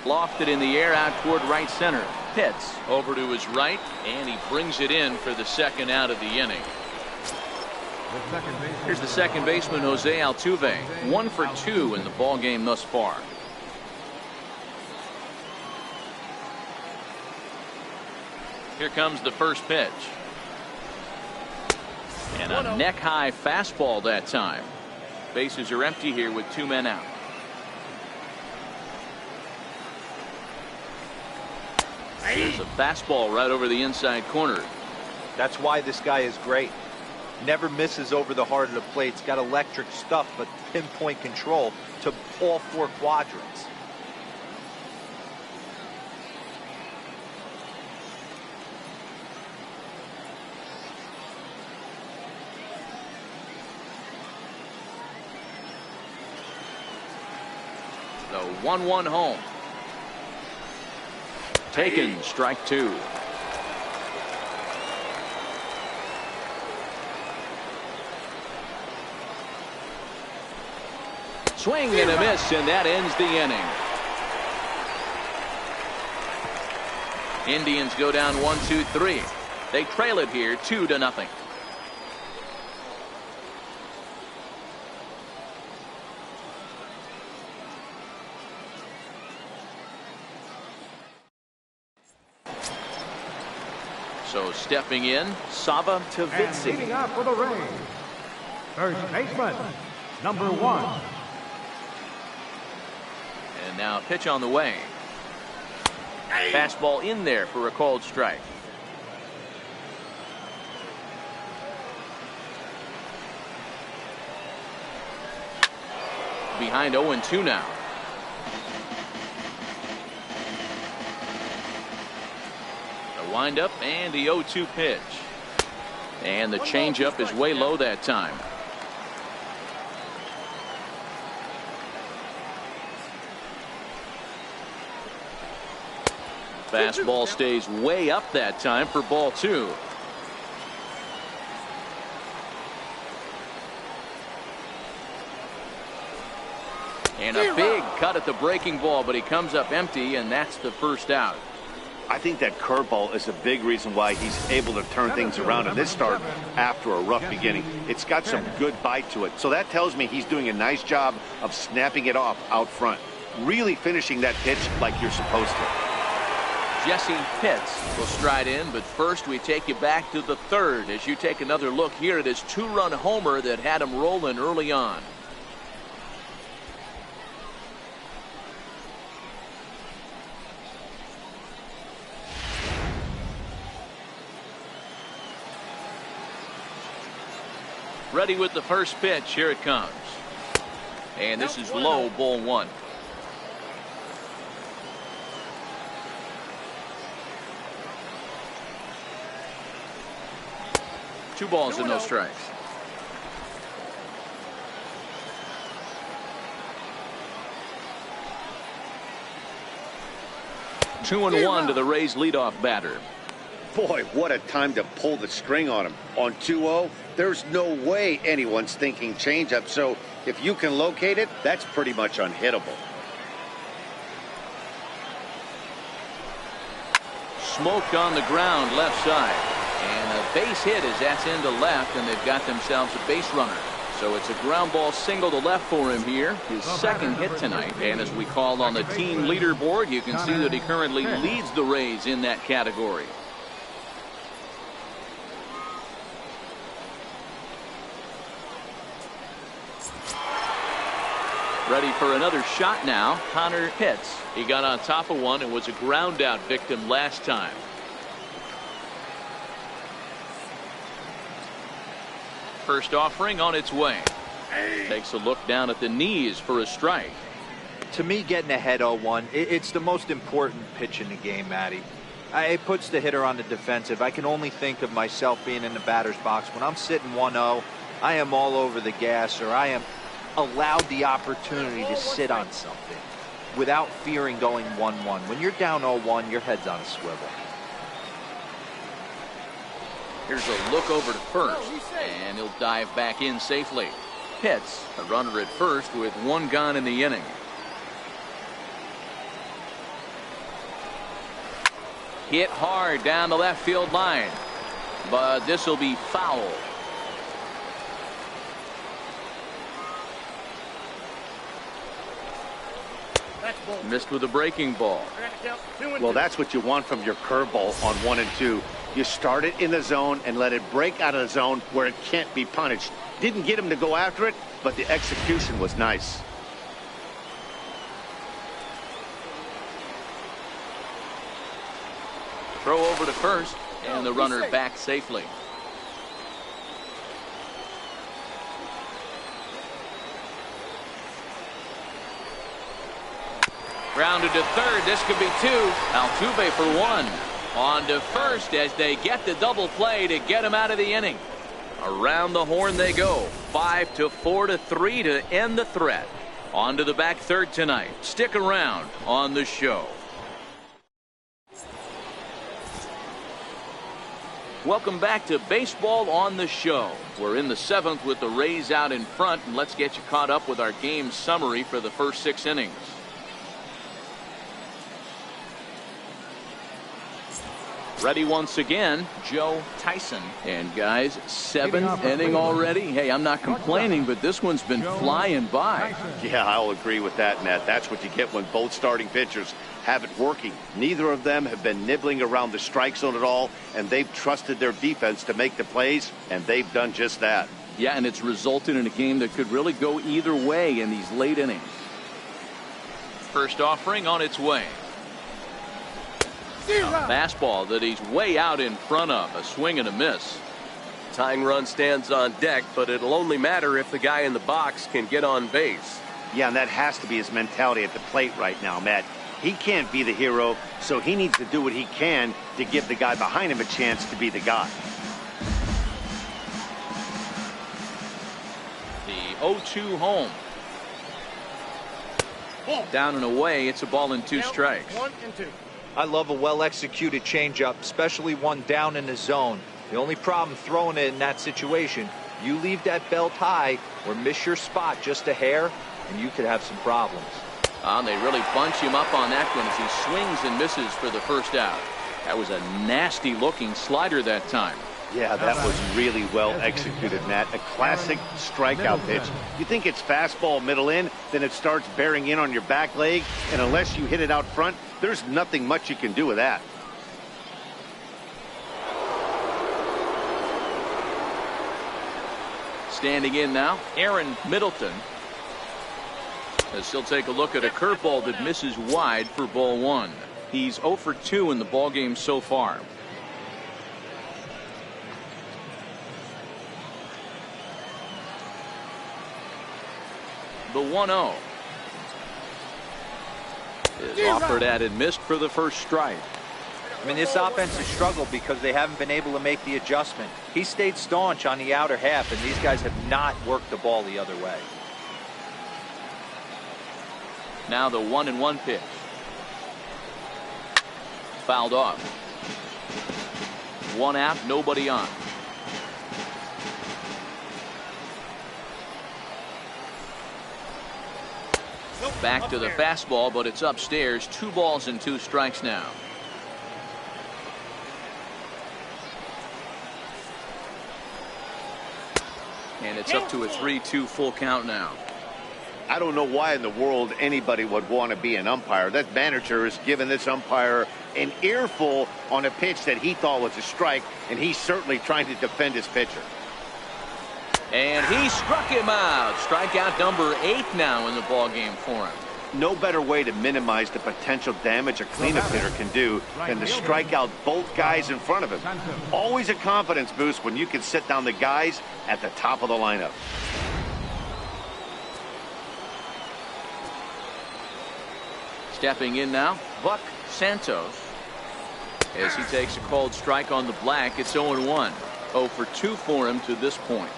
Lofted in the air out toward right center. Hits over to his right, and he brings it in for the 2nd out of the inning. Here's the second baseman, Jose Altuve. 1 for 2 in the ball game thus far. Here comes the first pitch. And a neck-high fastball that time. Bases are empty here with 2 men out. There's a fastball right over the inside corner. That's why this guy is great. Never misses over the heart of the plate. He's got electric stuff, but pinpoint control to all 4 quadrants. The 1-1 home. Taken, strike 2. Swing and a miss, and that ends the inning. Indians go down 1-2-3. They trail it here 2-0. So stepping in, Sava And Tavitsi. leading up for the Rays, first baseman, number 1. And now a pitch on the way. Fastball in there for a called strike. Behind 0-2 now. The windup and the 0-2 pitch. And the changeup is way low that time. Fastball stays way up that time for ball 2. And a big cut at the breaking ball, but he comes up empty, and that's the first out. I think that curveball is a big reason why he's able to turn things around in this start after a rough beginning. It's got some good bite to it. So that tells me he's doing a nice job of snapping it off out front. Really finishing that pitch like you're supposed to. Jesse Pitts will stride in, but first we take you back to the 3rd as you take another look here at his 2-run homer that had him rolling early on. Ready with the first pitch. Here it comes. And this is low, ball 1. Two balls and no strikes. Two and one to the Rays leadoff batter. Boy, what a time to pull the string on him. On 2-0, there's no way anyone's thinking changeup. So if you can locate it, that's pretty much unhittable. Smoked on the ground left side. And a base hit as that's into left, and they've got themselves a base runner. So it's a ground ball single to left for him here. His second hit tonight. And as we call on the team leaderboard, you can see that he currently leads the Rays in that category. Ready for another shot now. Connor Pitts. He got on top of one and was a ground out victim last time. First offering on its way. Takes a look down at the knees for a strike. To me, getting ahead 0-1, it's the most important pitch in the game, Matty. It puts the hitter on the defensive. I can only think of myself being in the batter's box. When I'm sitting 1-0, I am all over the gas, or I am allowed the opportunity to sit on something without fearing going 1-1. When you're down 0-1, your head's on a swivel. Here's a look over to first, and he'll dive back in safely. Pitts, a runner at first with one gone in the inning. Hit hard down the left field line, but this will be foul. Missed with a breaking ball. Well, that's what you want from your curveball on 1 and 2. You start it in the zone and let it break out of the zone where it can't be punished. Didn't get him to go after it, but the execution was nice. Throw over to first, and the runner back safely. Grounded to third. This could be two. Altuve for one. On to first as they get the double play to get him out of the inning. Around the horn they go. 5-4-3 to end the threat. On to the back third tonight. Stick around on the show. Welcome back to Baseball on the Show. We're in the 7th with the Rays out in front, and let's get you caught up with our game summary for the first 6 innings. Ready once again, Joe Tyson. And guys, 7th inning already. Hey, I'm not complaining, but this one's been flying by. Yeah, I'll agree with that, Matt. That's what you get when both starting pitchers have it working. Neither of them have been nibbling around the strike zone at all, and they've trusted their defense to make the plays, and they've done just that. Yeah, and it's resulted in a game that could really go either way in these late innings. First offering on its way. A fastball that he's way out in front of. A swing and a miss. Tying run stands on deck, but it'll only matter if the guy in the box can get on base. Yeah, and that has to be his mentality at the plate right now, Matt. He can't be the hero, so he needs to do what he can to give the guy behind him a chance to be the guy. The 0-2 home. Down and away. It's a ball and 2 strikes. 1 and 2. I love a well-executed changeup, especially one down in the zone. The only problem throwing it in that situation, you leave that belt high or miss your spot just a hair, and you could have some problems. They really bunch him up on that one as he swings and misses for the first out. That was a nasty-looking slider that time. Yeah, that was really well executed, Matt. A classic strikeout pitch. You think it's fastball middle in, then it starts bearing in on your back leg, and unless you hit it out front, there's nothing much you can do with that. Standing in now, Aaron Middleton. As he'll take a look at a curveball that misses wide for ball 1. He's 0 for 2 in the ballgame so far. The 1-0 is offered at and missed for the first strike. I mean, this offense has struggled because they haven't been able to make the adjustment. He stayed staunch on the outer half, and these guys have not worked the ball the other way. Now the 1-1 pitch. Fouled off. 1 out, nobody on. Back to the fastball, but it's upstairs. 2 balls and 2 strikes now. And it's up to a 3-2 full count now. I don't know why in the world anybody would want to be an umpire. That manager has given this umpire an earful on a pitch that he thought was a strike, and he's certainly trying to defend his pitcher. And he struck him out. Strikeout number 8 now in the ball game for him. No better way to minimize the potential damage a cleanup hitter can do than to strike out both guys in front of him. Always a confidence boost when you can sit down the guys at the top of the lineup. Stepping in now, Buck Santos. As he takes a called strike on the black, it's 0-1. 0 for 2 for him to this point.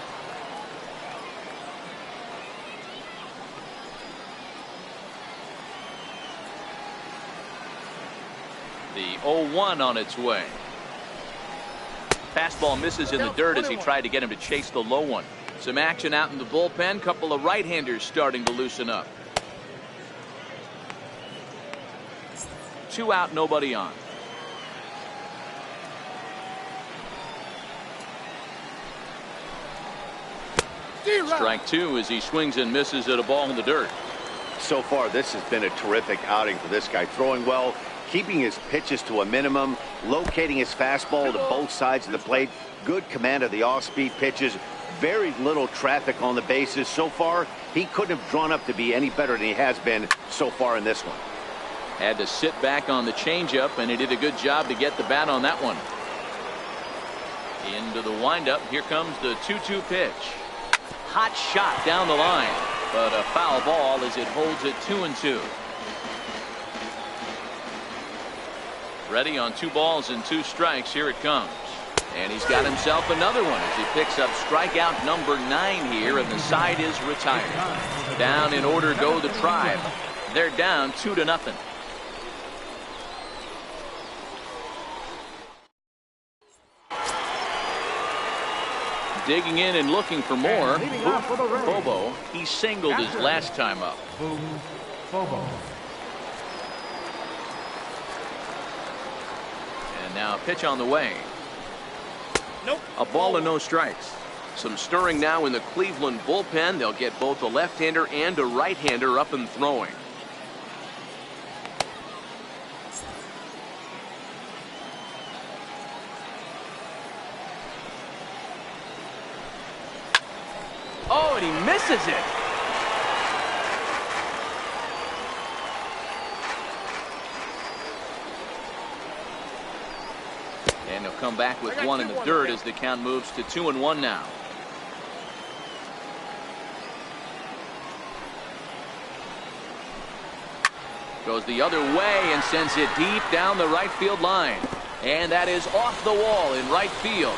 The 0-1 on its way. Fastball misses in the dirt as he tried to get him to chase the low one. Some action out in the bullpen. Couple of right-handers starting to loosen up. 2 out, nobody on. Strike 2 as he swings and misses at a ball in the dirt. So far, this has been a terrific outing for this guy. Throwing well, keeping his pitches to a minimum, locating his fastball to both sides of the plate, good command of the off-speed pitches, very little traffic on the bases. So far, he couldn't have drawn up to be any better than he has been so far in this one. Had to sit back on the changeup, and he did a good job to get the bat on that one. Into the windup. Here comes the 2-2 pitch. Hot shot down the line, but a foul ball as it holds it 2-2. Ready on 2 balls and 2 strikes. Here it comes. And he's got himself another one as he picks up strikeout number 9 here, and the side is retired. Down in order go the Tribe. They're down 2-0. Digging in and looking for more. Bobo, he singled his last time up. Bobo. And now a pitch on the way. Nope. A ball and no strikes. Some stirring now in the Cleveland bullpen. They'll get both a left-hander and a right-hander up and throwing. Oh, and he misses it. And he'll come back with one in the dirt as the count moves to 2-1 now. Goes the other way and sends it deep down the right field line. And that is off the wall in right field.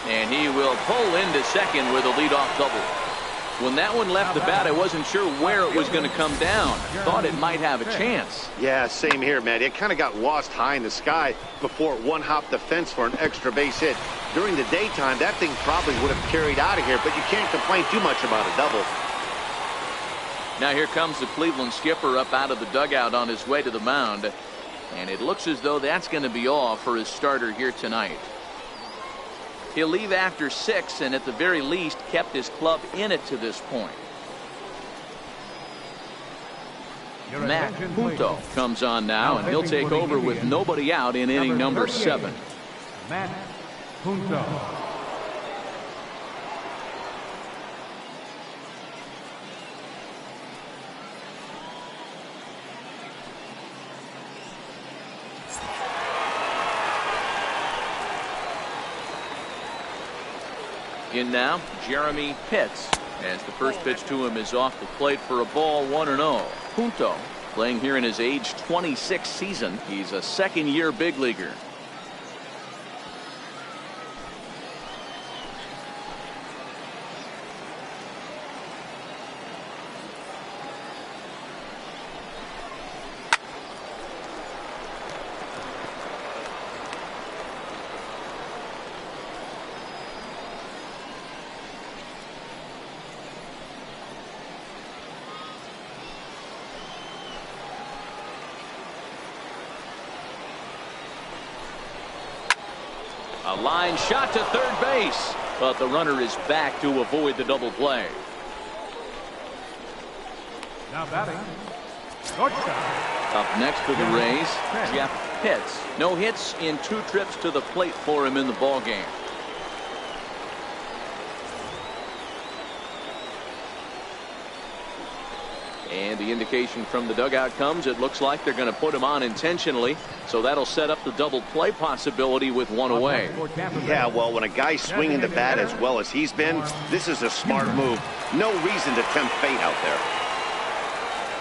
And he will pull into second with a leadoff double. When that one left the bat, I wasn't sure where it was going to come down. Thought it might have a chance. Yeah, same here, man. It kind of got lost high in the sky before it one-hopped the fence for an extra base hit. During the daytime, that thing probably would have carried out of here, but you can't complain too much about a double. Now here comes the Cleveland skipper up out of the dugout on his way to the mound. And it looks as though that's going to be all for his starter here tonight. He'll leave after 6 and at the very least kept his club in it to this point. Matt Punto comes on now, and he'll take over with nobody out in inning number 7. Matt Punto. In now, Jeremy Pitts, as the first pitch to him is off the plate for a ball, 1-0. Punto playing here in his age 26 season. He's a second-year big leaguer. A line shot to third base, but the runner is back to avoid the double play. Now batting, shortstop. Up next for the Rays, Jeff Pitts. No hits in 2 trips to the plate for him in the ball game. And the indication from the dugout comes, it looks like they're going to put him on intentionally. So that'll set up the double play possibility with one away. Yeah, well, when a guy's swinging the bat as well as he's been, this is a smart move. No reason to tempt fate out there.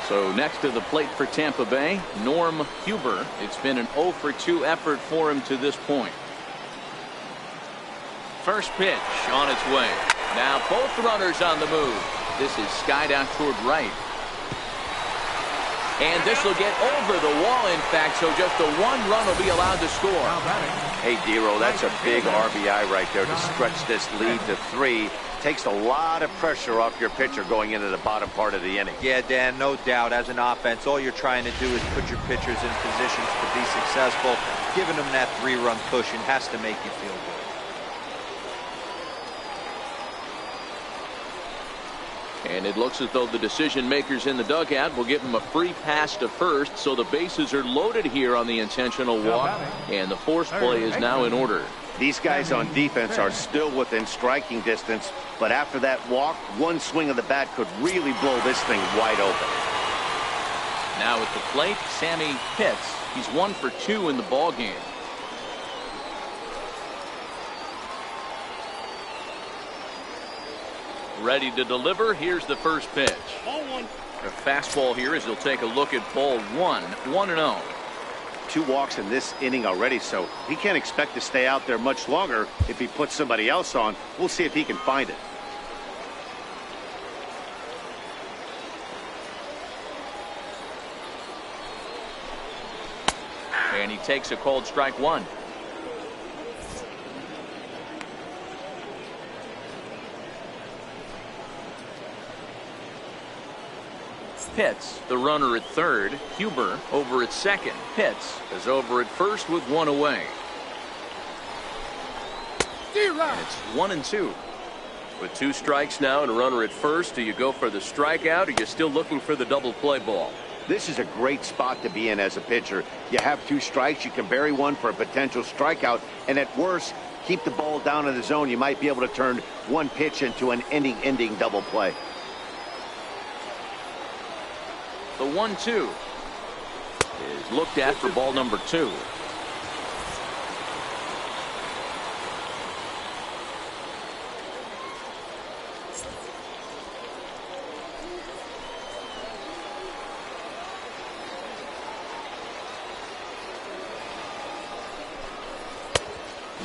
So next to the plate for Tampa Bay, Norm Huber. It's been an 0 for 2 effort for him to this point. First pitch on its way. Now both runners on the move. This is skied out toward right. And this will get over the wall, in fact, so just a 1 run will be allowed to score. Hey, Dero, that's a big RBI right there to stretch this lead to 3. Takes a lot of pressure off your pitcher going into the bottom part of the inning. Yeah, Dan, no doubt. As an offense, all you're trying to do is put your pitchers in positions to be successful. Giving them that 3-run cushion has to make you feel good. And it looks as though the decision makers in the dugout will give him a free pass to first, so the bases are loaded here on the intentional walk, and the force play is now in order. These guys on defense are still within striking distance, but after that walk, 1 swing of the bat could really blow this thing wide open. Now at the plate, Sammy Pitts. He's 1 for 2 in the ball game. Ready to deliver. Here's the first pitch. Ball 1. A fastball here as he'll take a look at ball 1. 1-0. 2 walks in this inning already, so he can't expect to stay out there much longer if he puts somebody else on. We'll see if he can find it. And he takes a called strike 1. Pitts, the runner at third. Huber over at second. Pitts is over at first with 1 away. And it's 1-2. With 2 strikes now and a runner at first, do you go for the strikeout, or are you still looking for the double play ball? This is a great spot to be in as a pitcher. You have 2 strikes, you can bury 1 for a potential strikeout, and at worst, keep the ball down in the zone. You might be able to turn 1 pitch into an inning-ending double play. The 1-2 is looked at for ball number 2.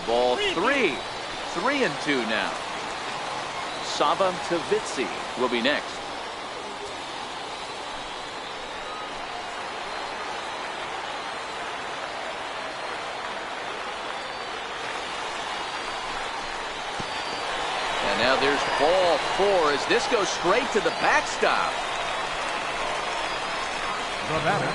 Ball 3. 3-2 now. Sava Tavitsi will be next. And now there's ball 4 as this goes straight to the backstop. The batter,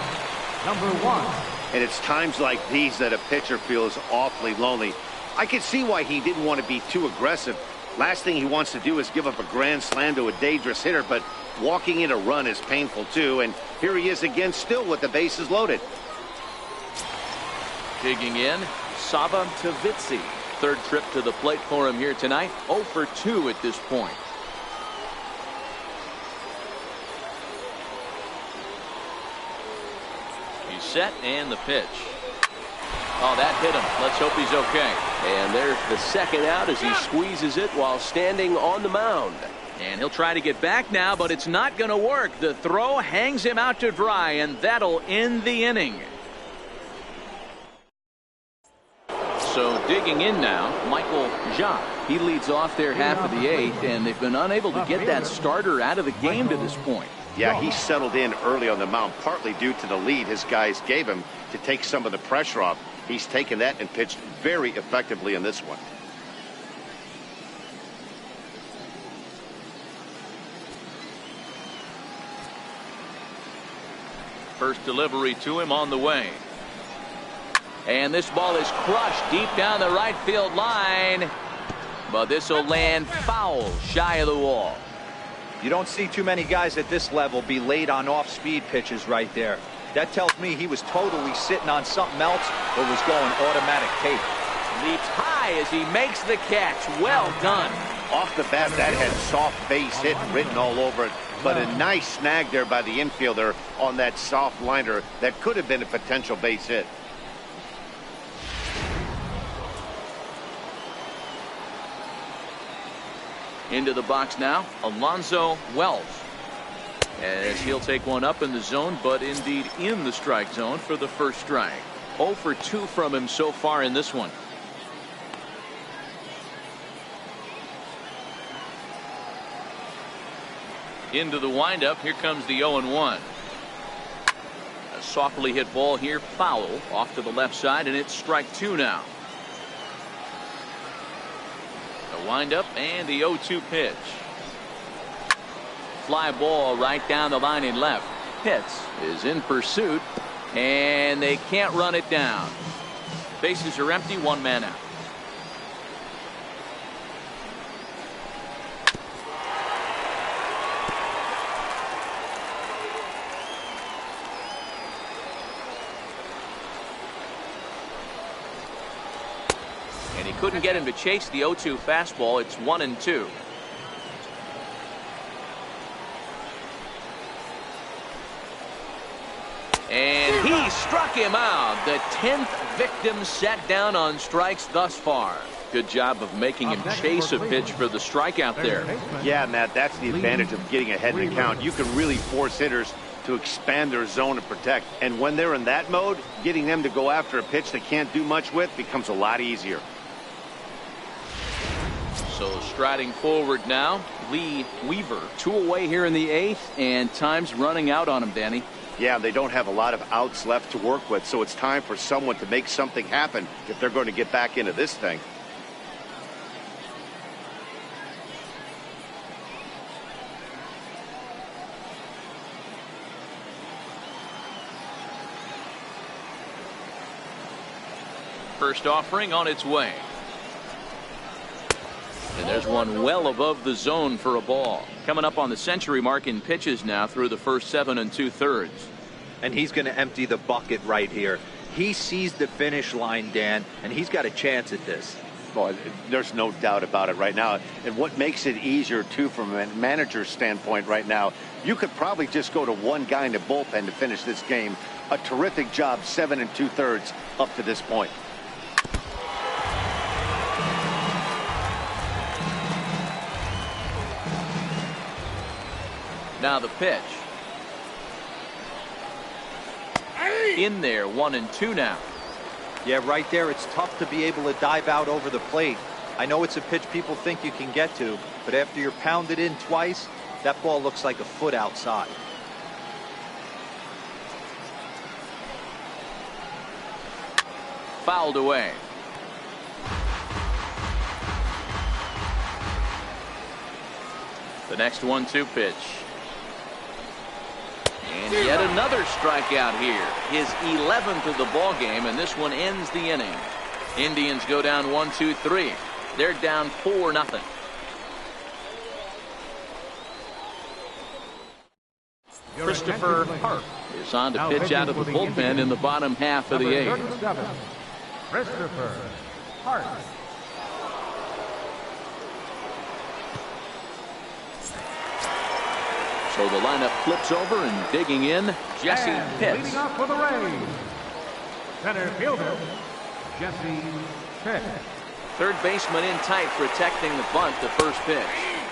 number 1. And it's times like these that a pitcher feels awfully lonely. I can see why he didn't want to be too aggressive. Last thing he wants to do is give up a grand slam to a dangerous hitter, but walking in a run is painful too. And here he is again, still with the bases loaded. Digging in, Sava Tavitsi. 3rd trip to the plate for him here tonight. 0 for 2 at this point. He's set and the pitch. Oh, that hit him. Let's hope he's okay. And there's the second out as he squeezes it while standing on the mound. And he'll try to get back now, but it's not going to work. The throw hangs him out to dry, and that'll end the inning. So digging in now, Michael Jacques. He leads off their half of the 8th, and they've been unable to get that starter out of the game to this point. Yeah, he settled in early on the mound, partly due to the lead his guys gave him to take some of the pressure off. He's taken that and pitched very effectively in this one. First delivery to him on the way. And this ball is crushed deep down the right field line. But this will land foul shy of the wall. You don't see too many guys at this level be late on off-speed pitches right there. That tells me he was totally sitting on something else or was going automatic tape. Leaps high as he makes the catch. Well done. Off the bat, that had soft base hit written all over it. But a nice snag there by the infielder on that soft liner that could have been a potential base hit. Into the box now, Alonzo Wells. As he'll take one up in the zone, but indeed in the strike zone for the first strike. 0 for 2 from him so far in this one. Into the windup, here comes the 0-1. A softly hit ball here, foul off to the left side, and it's strike 2 now. The windup and the 0-2 pitch. Fly ball right down the line in left. Pitts is in pursuit, and they can't run it down. Bases are empty, 1 man out. And he couldn't get him to chase the 0-2 fastball. It's 1-2. And he struck him out. The 10th victim set down on strikes thus far. Good job of making him chase a pitch for the strikeout there. Yeah, Matt, that's the advantage of getting ahead in the count. You can really force hitters to expand their zone and protect. And when they're in that mode, getting them to go after a pitch they can't do much with becomes a lot easier. So striding forward now, Lee Weaver. 2 away here in the 8th, and time's running out on him, Danny. Yeah, they don't have a lot of outs left to work with, so it's time for someone to make something happen if they're going to get back into this thing. First offering on its way. And there's one well above the zone for a ball. Coming up on the century mark in pitches now through the first 7 2/3. And he's going to empty the bucket right here. He sees the finish line, Dan, and he's got a chance at this. Boy, there's no doubt about it right now. And what makes it easier, too, from a manager's standpoint right now, you could probably just go to one guy in the bullpen to finish this game. A terrific job, 7 2/3 up to this point. Now the pitch. In there, 1-2 now. Yeah, right there, it's tough to be able to dive out over the plate. I know it's a pitch people think you can get to, but after you're pounded in twice, that ball looks like a foot outside. Fouled away. The next 1-2 pitch. And yet another strikeout here. His 11th of the ball game, and this one ends the inning. Indians go down 1-2-3. They're down 4-0. Christopher Hart is on to pitch out of the bullpen in the bottom half of the 8th. Christopher Hart. So the lineup flips over, and digging in, Jesse Pitts. Leading off for the Rays, center fielder, Jesse Pitts. Third baseman in tight, protecting the bunt, the first pitch.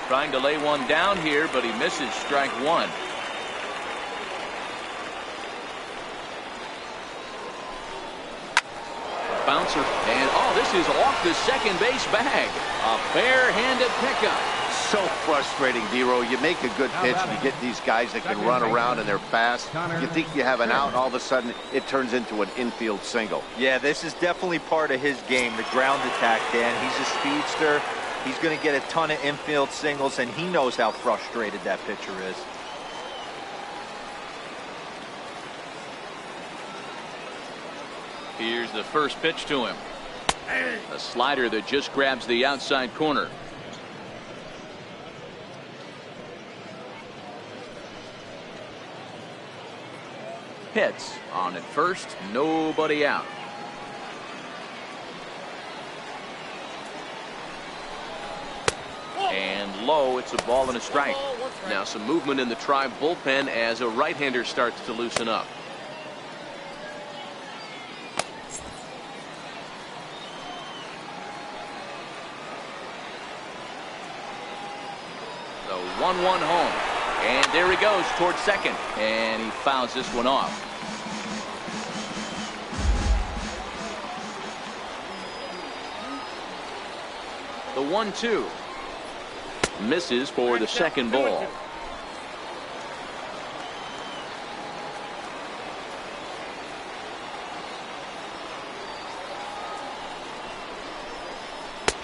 Trying to lay one down here, but he misses strike 1. Bouncer, and this is off the second base bag. A bare-handed pickup. So frustrating, Dero. You make a good pitch and you get these guys that can run around and they're fast. You think you have an out, and all of a sudden it turns into an infield single. Yeah, this is definitely part of his game, the ground attack, Dan. He's a speedster. He's going to get a ton of infield singles, and he knows how frustrated that pitcher is. Here's the first pitch to him. A slider that just grabs the outside corner. Pitts on at first, nobody out. And low, it's a ball and a strike. Now some movement in the Tribe bullpen as a right-hander starts to loosen up. The 1-1 home. And there he goes towards second. And he fouls this one off. The 1-2. Misses for the second ball.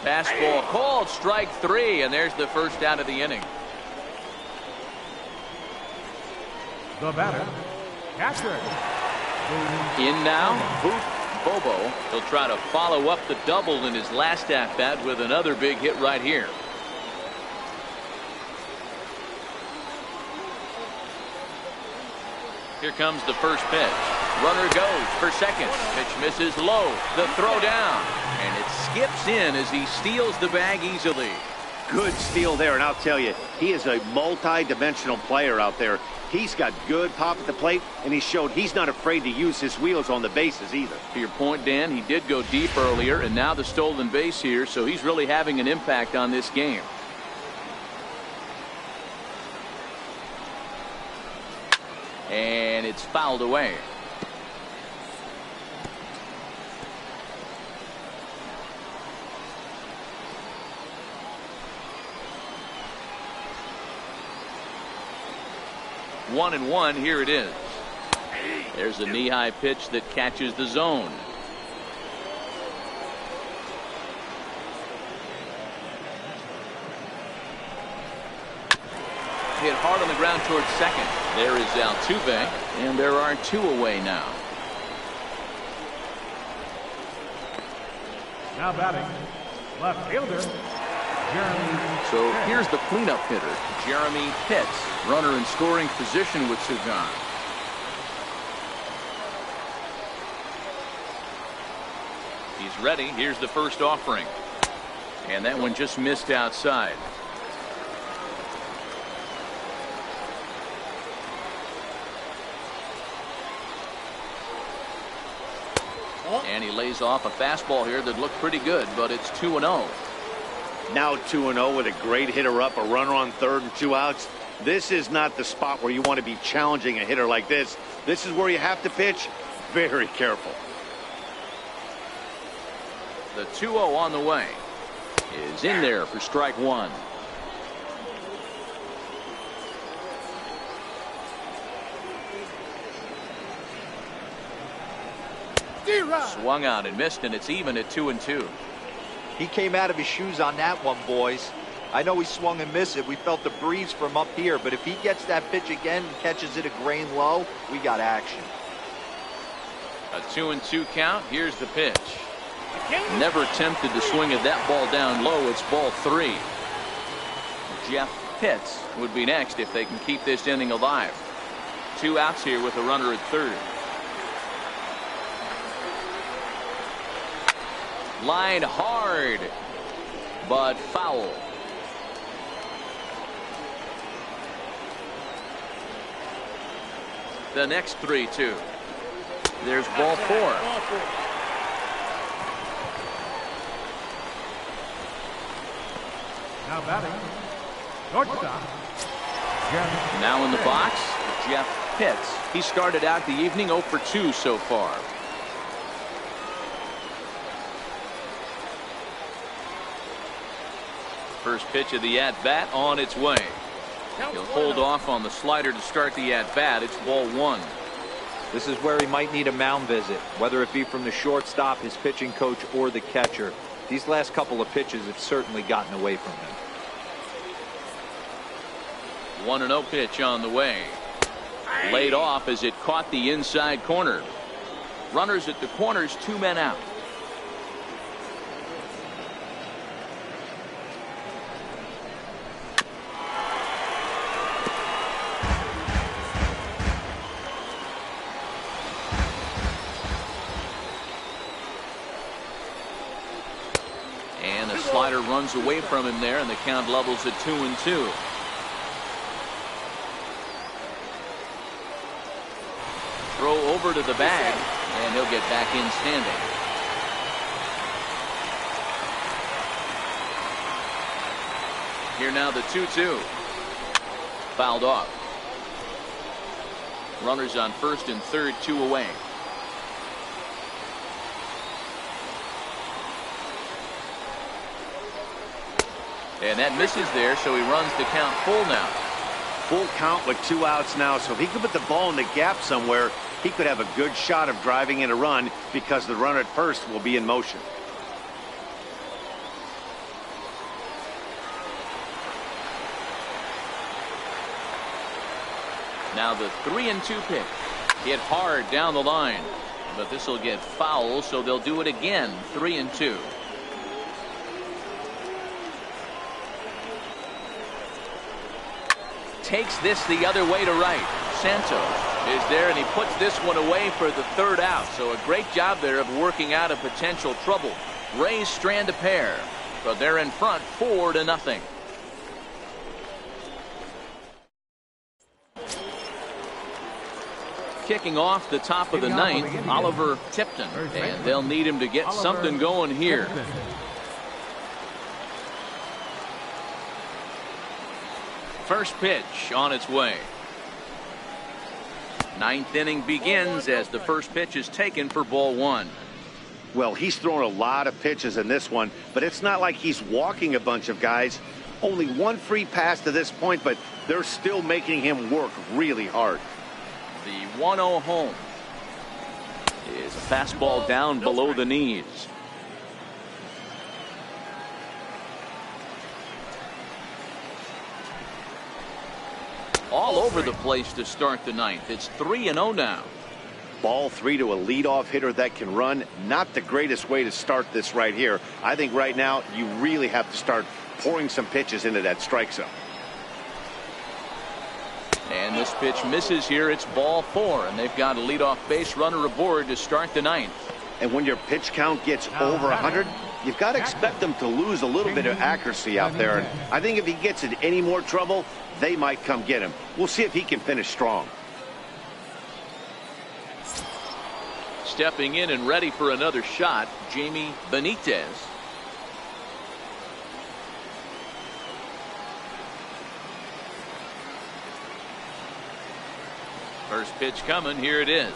Fastball called, strike 3, and there's the first out of the inning. The batter, catcher. In now, Bobo. He'll try to follow up the double in his last at-bat with another big hit right here. Here comes the first pitch. Runner goes for second. Pitch misses low. The throw down. And it skips in as he steals the bag easily. Good steal there, and I'll tell you, he is a multi-dimensional player out there. He's got good pop at the plate, and he showed he's not afraid to use his wheels on the bases either. To your point, Dan, he did go deep earlier, and now the stolen base here, so he's really having an impact on this game. And it's fouled away. One and one, here it is. There's a knee-high pitch that catches the zone. Hit hard on the ground towards second. There is Altuve, and there are two away now. Now batting, left fielder, Jeremy. So here's the cleanup hitter, Jeremy Pitts. Runner in scoring position with Sugan. He's ready. Here's the first offering. And that one just missed outside. And he lays off a fastball here that looked pretty good, but it's 2-0. Now 2-0 with a great hitter up, a runner on third and 2 outs. This is not the spot where you want to be challenging a hitter like this. This is where you have to pitch very careful. The 2-0 on the way is in there for strike one. Swung out and missed, and it's even at 2-2. He came out of his shoes on that one, boys. I know he swung and missed it. We felt the breeze from up here, but if he gets that pitch again and catches it a grain low, we got action. A 2-2 count. Here's the pitch. Never tempted to swing at that ball down low. It's ball 3. Jeff Pitts would be next if they can keep this inning alive. 2 outs here with a runner at third. Line hard, but foul. The next 3-2. There's ball 4. Now batting, shortstop, Jeremy. Now in the box, Jeff Pitts. He started out the evening 0 for 2 so far. First pitch of the at-bat on its way. He'll hold off on the slider to start the at-bat. It's ball 1. This is where he might need a mound visit, whether it be from the shortstop, his pitching coach, or the catcher. These last couple of pitches have certainly gotten away from him. 1-0 pitch on the way. Laid off as it caught the inside corner. Runners at the corners, 2 men out. Slider runs away from him there, and the count levels at 2-2. Throw over to the bag, and he'll get back in standing. Here now the 2-2. Fouled off. Runners on first and third, 2 away. And that misses there, so he runs the count full now. Full count with 2 outs now, so if he could put the ball in the gap somewhere, he could have a good shot of driving in a run because the runner at first will be in motion. Now the 3-2 pitch. Hit hard down the line, but this will get foul, so they'll do it again. 3-2. Takes this the other way to right. Santos is there, and he puts this one away for the 3rd out. So a great job there of working out of potential trouble. Rays strand a pair, but they're in front 4-0. Kicking off the top of the 9th, Oliver Tipton, and they'll need him to get something going here. First pitch on its way. 9th inning begins as the first pitch is taken for ball 1. Well, he's thrown a lot of pitches in this one, but it's not like he's walking a bunch of guys. Only 1 free pass to this point, but they're still making him work really hard. The 1-0 home is a fastball down below the knees. All over the place to start the 9th. It's 3-0 now. Ball 3 to a leadoff hitter that can run. Not the greatest way to start this right here. I think right now you really have to start pouring some pitches into that strike zone. And this pitch misses here. It's ball 4, and they've got a leadoff base runner aboard to start the 9th. And when your pitch count gets over 100, you've got to expect them to lose a little bit of accuracy out there. And I think if he gets in any more trouble, they might come get him. We'll see if he can finish strong. Stepping in and ready for another shot, Jamie Benitez. First pitch coming. Here it is.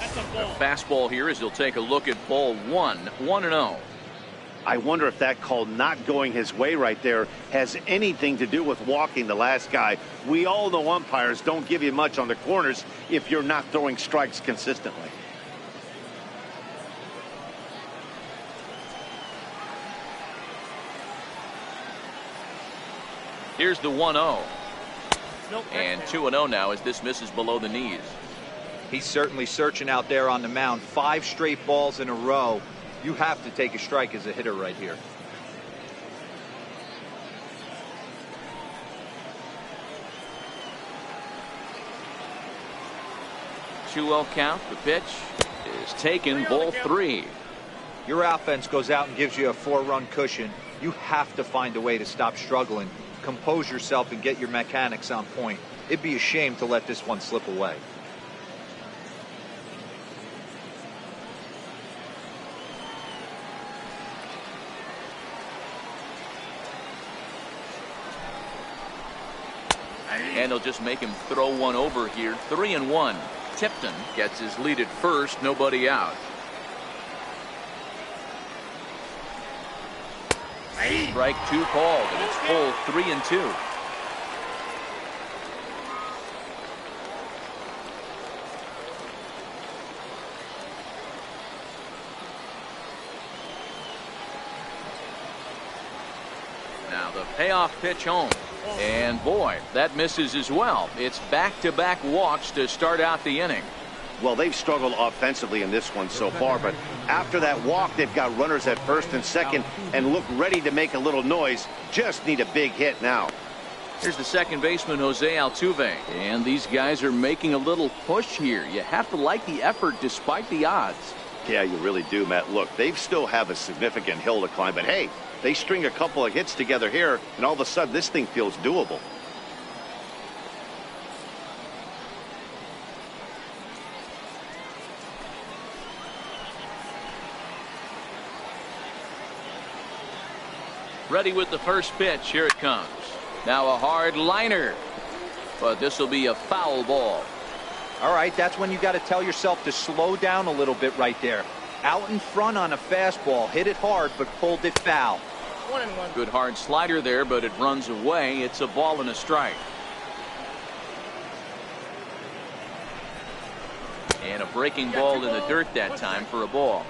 A fastball here as he'll take a look at ball 1. 1-0. I wonder if that call not going his way right there has anything to do with walking the last guy. We all know umpires don't give you much on the corners if you're not throwing strikes consistently. Here's the 1-0. And 2-0 now as this misses below the knees. He's certainly searching out there on the mound. 5 straight balls in a row. You have to take a strike as a hitter right here. Two-0 count. The pitch is taken. Ball 3. Your offense goes out and gives you a 4-run cushion. You have to find a way to stop struggling. Compose yourself and get your mechanics on point. It'd be a shame to let this one slip away. And they'll just make him throw one over here. 3-1. Tipton gets his lead at first. Nobody out. Strike 2 called, and it's full 3-2. Now the payoff pitch home. And boy, that misses as well. It's back-to-back walks to start out the inning. Well, they've struggled offensively in this one so far, but after that walk, they've got runners at first and second and look ready to make a little noise. Just need a big hit now. Here's the second baseman, Jose Altuve. And these guys are making a little push here. You have to like the effort despite the odds. Yeah, you really do, Matt. Look, they still have a significant hill to climb, but hey, They string a couple of hits together here, and all of a sudden this thing feels doable. Ready with the first pitch. Here it comes. Now a hard liner. But this will be a foul ball. All right, that's when you got to tell yourself to slow down a little bit right there. Out in front on a fastball, hit it hard, but pulled it foul. 1-1. Good hard slider there, but it runs away. It's a ball and a strike. And a breaking ball in the dirt that time for a ball.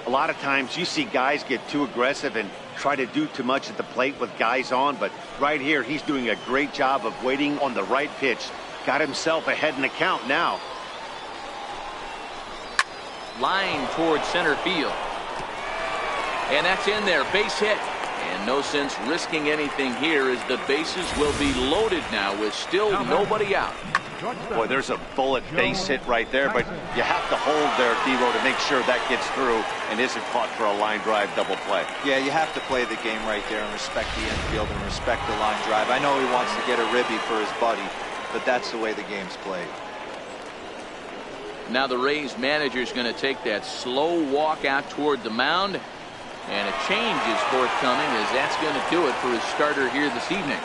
A lot of times you see guys get too aggressive and try to do too much at the plate with guys on, but right here he's doing a great job of waiting on the right pitch. Got himself ahead in the count now. Line towards center field. And that's in there. Base hit. And no sense risking anything here as the bases will be loaded now with still nobody out. Boy, there's a bullet base hit right there, but you have to hold there, Dero, to make sure that gets through and isn't caught for a line drive double play. Yeah, you have to play the game right there and respect the infield and respect the line drive. I know he wants to get a ribby for his buddy, but that's the way the game's played. Now the Rays manager is going to take that slow walk out toward the mound, and a change is forthcoming as that's going to do it for his starter here this evening.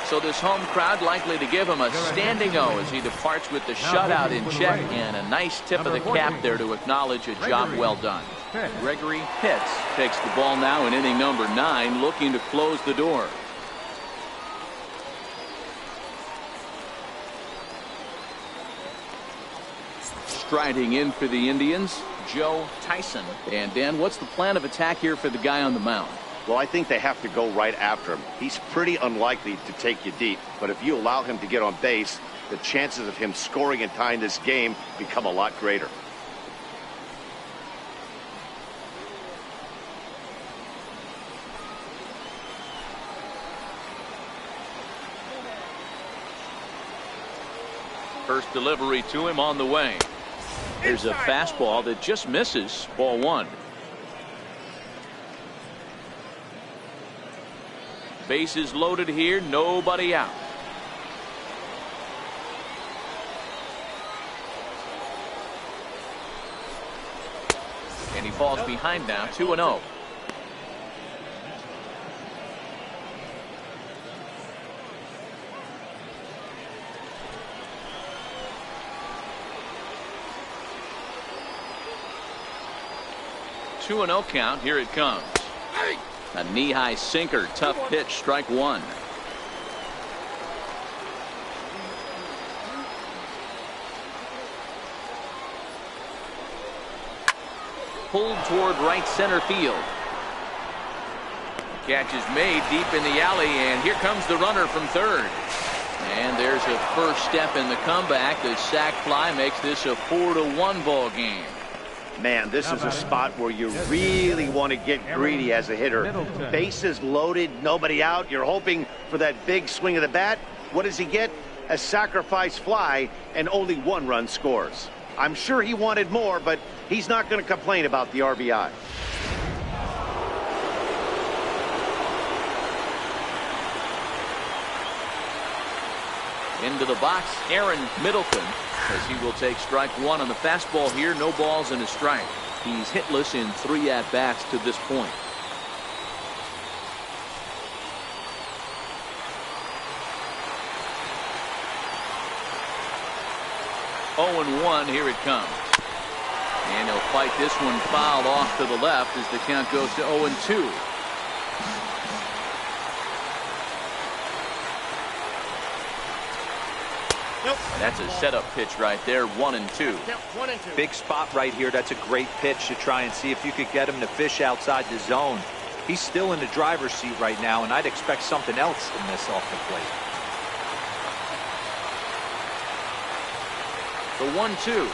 So this home crowd likely to give him a standing O as he departs with the shutout in check, and a nice tip of the cap there to acknowledge a job well done. Gregory Pitts takes the ball now in inning number 9, looking to close the door. Striding in for the Indians, Joe Tyson. And Dan, what's the plan of attack here for the guy on the mound? Well, I think they have to go right after him. He's pretty unlikely to take you deep, but if you allow him to get on base, the chances of him scoring and tying this game become a lot greater. First delivery to him on the way. There's a fastball that just misses. Ball 1. Bases loaded here, nobody out. And he falls behind now, 2-0. Two and 0 count. Here it comes. A knee-high sinker, tough pitch, strike 1. Pulled toward right center field. Catch is made deep in the alley, and here comes the runner from third. And there's a first step in the comeback. The sac fly makes this a 4-1 ball game. Man, this is a spot where you really want to get greedy as a hitter. Bases loaded, nobody out. You're hoping for that big swing of the bat. What does he get? A sacrifice fly, and only 1 run scores. I'm sure he wanted more, but he's not going to complain about the RBI. Into the box, Aaron Middleton, as he will take strike 1 on the fastball here. No balls and a strike. He's hitless in 3 at-bats to this point. Oh, 1, here it comes. And he'll fight this one fouled off to the left as the count goes to 0-2. Nope. That's a setup pitch right there, 1-2. Yep, 1-2. Big spot right here. That's a great pitch to try and see if you could get him to fish outside the zone. He's still in the driver's seat right now, and I'd expect something else to miss off the plate. The 1-2.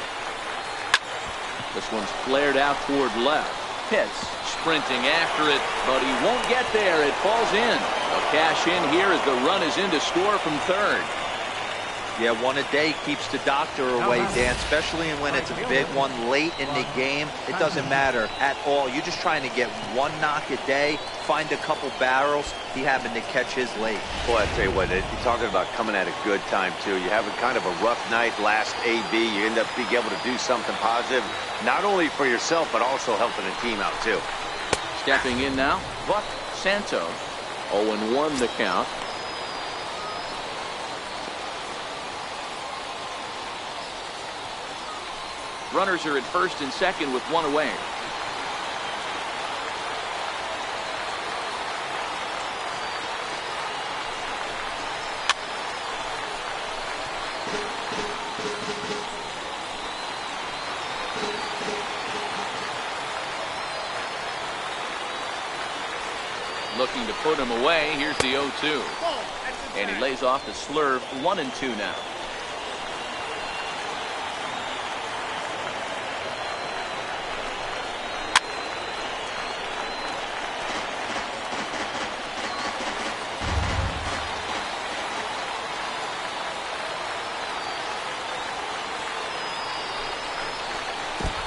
This one's flared out toward left. Pitts sprinting after it, but he won't get there. It falls in. A cash in here as the run is in to score from third. Yeah, one a day keeps the doctor away, Dan, especially when it's a big one late in the game. It doesn't matter at all. You're just trying to get one knock a day, find a couple barrels. He happened to catch his late. Boy, I tell you what, you're talking about coming at a good time, too. You're having kind of a rough night last AB. You end up being able to do something positive, not only for yourself, but also helping the team out, too. Stepping in now, Buck Santos. 0-1 the count. Runners are at first and second with one away. Looking to put him away. Here's the 0-2. And he lays off the slurve. 1-2 now.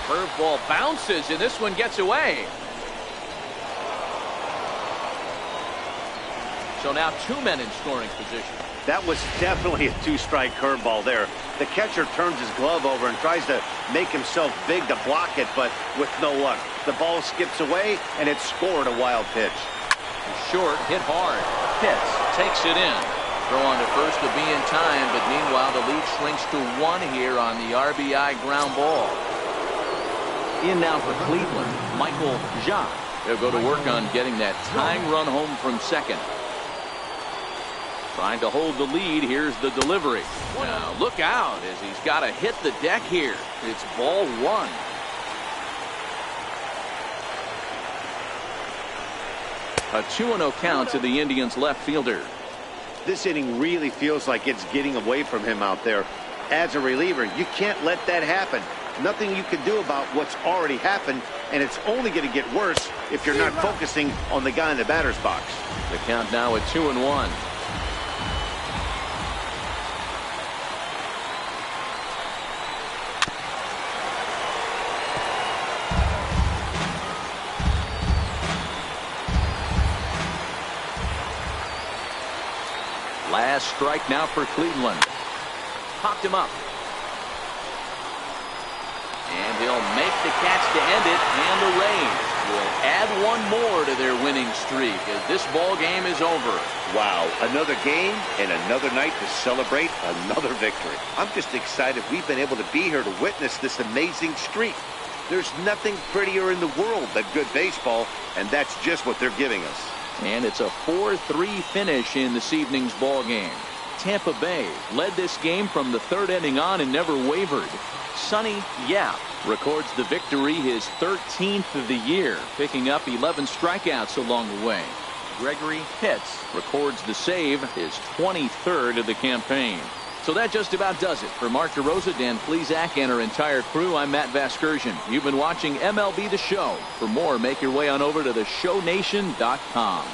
Curveball bounces, and this one gets away. So now 2 men in scoring position. That was definitely a two-strike curveball there. The catcher turns his glove over and tries to make himself big to block it, but with no luck. The ball skips away, and it's scored a wild pitch. Short, hit hard. Pitts takes it in. Throw on to first to be in time, but meanwhile the lead shrinks to 1 here on the RBI ground ball. In now for Cleveland, Michael Jacques. They'll go to work on getting that tying run home from second. Trying to hold the lead. Here's the delivery. Now look out as he's got to hit the deck here. It's ball 1. A 2-0 count to the Indians left fielder. This inning really feels like it's getting away from him out there. As a reliever, you can't let that happen. Nothing you can do about what's already happened, and it's only going to get worse if you're not focusing on the guy in the batter's box. The count now at 2-1. Last strike now for Cleveland. Popped him up. And he'll make the catch to end it, and the Rays will add one more to their winning streak as this ball game is over. Wow, another game and another night to celebrate another victory. I'm just excited we've been able to be here to witness this amazing streak. There's nothing prettier in the world than good baseball, and that's just what they're giving us. And it's a 4-3 finish in this evening's ball game. Tampa Bay led this game from the 3rd inning on and never wavered. Sonny Yap records the victory, his 13th of the year, picking up 11 strikeouts along the way. Gregory Pitts records the save, his 23rd of the campaign. So that just about does it. For Mark DeRosa, Dan Plesac, and our entire crew, I'm Matt Vasgersian. You've been watching MLB The Show. For more, make your way on over to theshownation.com.